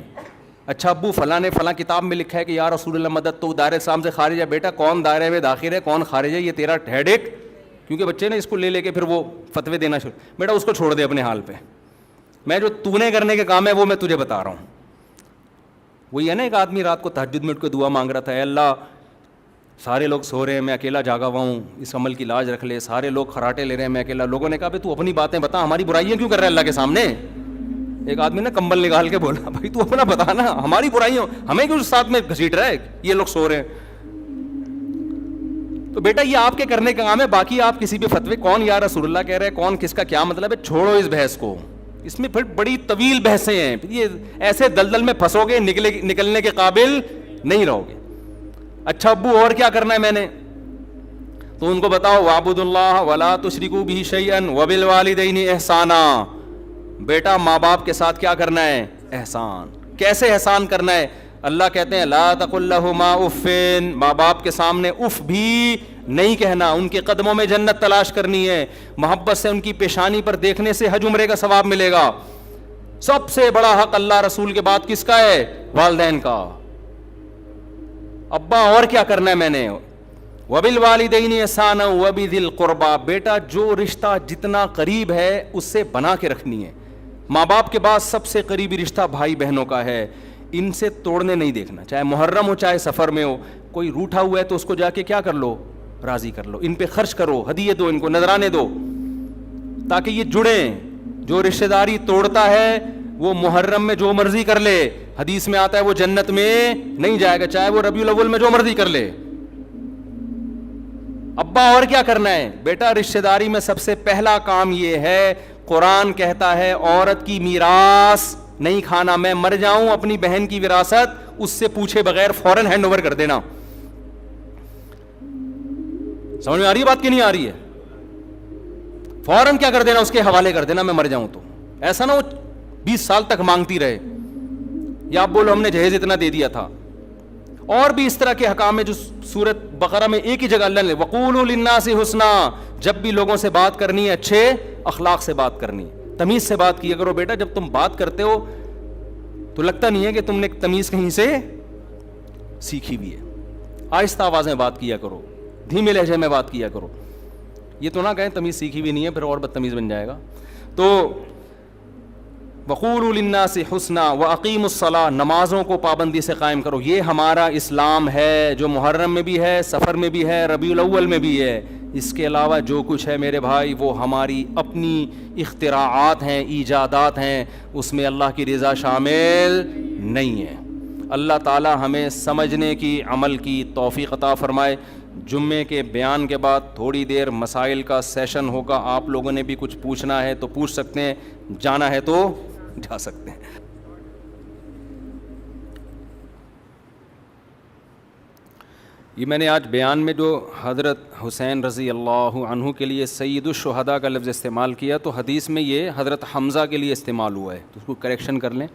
اچھا ابو فلاں نے فلاں کتاب میں لکھا ہے کہ یا رسول اللہ مدد تو دائرے اسلام سے خارج ہے. بیٹا کون دائرے میں داخل ہے کون خارج ہے یہ تیرا ہیڈ ایک، کیونکہ بچے نے اس کو لے کے پھر وہ فتوے دینا شروع. بیٹا اس کو چھوڑ دے اپنے حال پہ. میں جو تو نے کرنے کے کام ہے وہ میں تجھے بتا رہا ہوں. وہی ہے نا ایک آدمی رات کو تہجد میں اٹھ کے دعا مانگ رہا تھا، اے اللہ سارے لوگ سو رہے ہیں میں اکیلا جاگا ہوا ہوں، اس عمل کی لاج رکھ لے، سارے لوگ خراٹے لے رہے ہیں میں اکیلا. لوگوں نے کہا بھائی تو اپنی باتیں بتا، ہماری برائیاں کیوں کر رہا ہے اللہ کے سامنے؟ ایک آدمی نے کمبل نکال کے بولا بھائی تو اپنا بتا نا، ہماری برائیاں ہمیں کیوں ساتھ میں گھسیٹ رہا ہے، یہ لوگ سو رہے ہیں. تو بیٹا یہ آپ کے کرنے کا کام ہے، باقی آپ کسی پہ فتوے کون یا رسول اللہ کہہ رہے ہیں، کون کس کا کیا مطلب ہے، چھوڑو اس بحث کو. اس میں پھر بڑی طویل بحثیں ہیں، یہ ایسے دلدل میں پھنسو گے نکلنے کے قابل نہیں رہو گے. اچھا ابو اور کیا کرنا ہے میں نے؟ تو ان کو بتاؤ وَاعْبُدُوا اللَّهَ وَلَا تُشْرِكُوا بِهِ شَيْئًا وَبِالْوَالِدَيْنِ احسانا. بیٹا ماں باپ کے ساتھ کیا کرنا ہے؟ احسان. کیسے احسان کرنا ہے؟ اللہ کہتے ہیں لا تقل لهما اف، ماں باپ کے سامنے اف بھی نہیں کہنا. ان کے قدموں میں جنت تلاش کرنی ہے، محبت سے ان کی پیشانی پر دیکھنے سے حج عمرے کا ثواب ملے گا. سب سے بڑا حق اللہ رسول کے بعد کس کا ہے؟ والدین کا. ابا اور کیا کرنا ہے میں نے؟ وَبِالْوَالِدَيْنِ احسانا وَبِذِي الْقُرْبَى. بیٹا جو رشتہ جتنا قریب ہے اس سے بنا کے رکھنی ہے. ماں باپ کے بعد سب سے قریبی رشتہ بھائی بہنوں کا ہے، ان سے توڑنے نہیں دیکھنا، چاہے محرم ہو چاہے سفر میں ہو. کوئی روٹھا ہوا ہے تو اس کو جا کے کیا کر لو؟ راضی کر لو. ان پہ خرچ کرو، ہدیے دو، ان کو نذرانے دو تاکہ یہ جڑیں. جو رشتہ داری توڑتا ہے وہ محرم میں جو مرضی کر لے، حدیث میں آتا ہے وہ جنت میں نہیں جائے گا، چاہے وہ ربیع الاول میں جو مرضی کر لے. ابا اور کیا کرنا ہے؟ بیٹا رشتہ داری میں سب سے پہلا کام یہ ہے، قرآن کہتا ہے عورت کی میراث نہیں کھانا. میں مر جاؤں اپنی بہن کی وراثت اس سے پوچھے بغیر فوراً ہینڈ اوور کر دینا. سمجھ میں آ رہی ہے بات کہ نہیں آ رہی ہے؟ فوراً کیا کر دینا, اس کے حوالے کر دینا, میں مر جاؤں تو. ایسا نہ وہ 20 سال تک مانگتی رہے, یا آپ بولو ہم نے جہیز اتنا دے دیا تھا. اور بھی اس طرح کے حکام ہے جو سورۃ بقرہ میں ایک ہی جگہ اللہ نے وقولوا للناس حسنا, جب بھی لوگوں سے بات کرنی ہے اچھے اخلاق سے بات کرنی ہے, تمیز سے بات کیا کرو. بیٹا جب تم بات کرتے ہو تو لگتا نہیں ہے کہ تم نے تمیز کہیں سے سیکھی ہوئی ہے. آہستہ آواز میں بات کیا کرو, دھیمے لہجے میں بات کیا کرو. یہ تو نہ کہیں تمیز سیکھی بھی نہیں ہے, پھر اور بدتمیز بن جائے گا. تو وقولوا للناس حسنا واقیموا الصلاۃ, نمازوں کو پابندی سے قائم کرو. یہ ہمارا اسلام ہے جو محرم میں بھی ہے, سفر میں بھی ہے, ربیع الاول میں بھی ہے. اس کے علاوہ جو کچھ ہے میرے بھائی وہ ہماری اپنی اختراعات ہیں, ایجادات ہیں, اس میں اللہ کی رضا شامل نہیں ہے. اللہ تعالی ہمیں سمجھنے کی, عمل کی توفیق عطا فرمائے. جمعے کے بیان کے بعد تھوڑی دیر مسائل کا سیشن ہوگا. آپ لوگوں نے بھی کچھ پوچھنا ہے تو پوچھ سکتے ہیں, جانا ہے تو جا سکتے ہیں. یہ میں نے آج بیان میں جو حضرت حسین رضی اللہ عنہ کے لیے سید الشہداء کا لفظ استعمال کیا, تو حدیث میں یہ حضرت حمزہ کے لیے استعمال ہوا ہے, تو اس کو کریکشن کر لیں.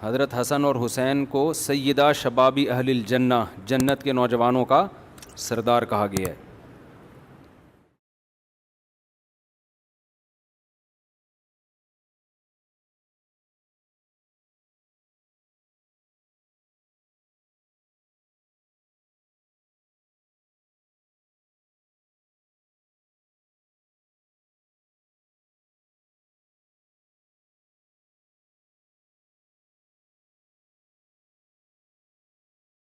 حضرت حسن اور حسین کو سیدہ شبابی اہل الجنہ, جنت کے نوجوانوں کا سردار کہا گیا ہے.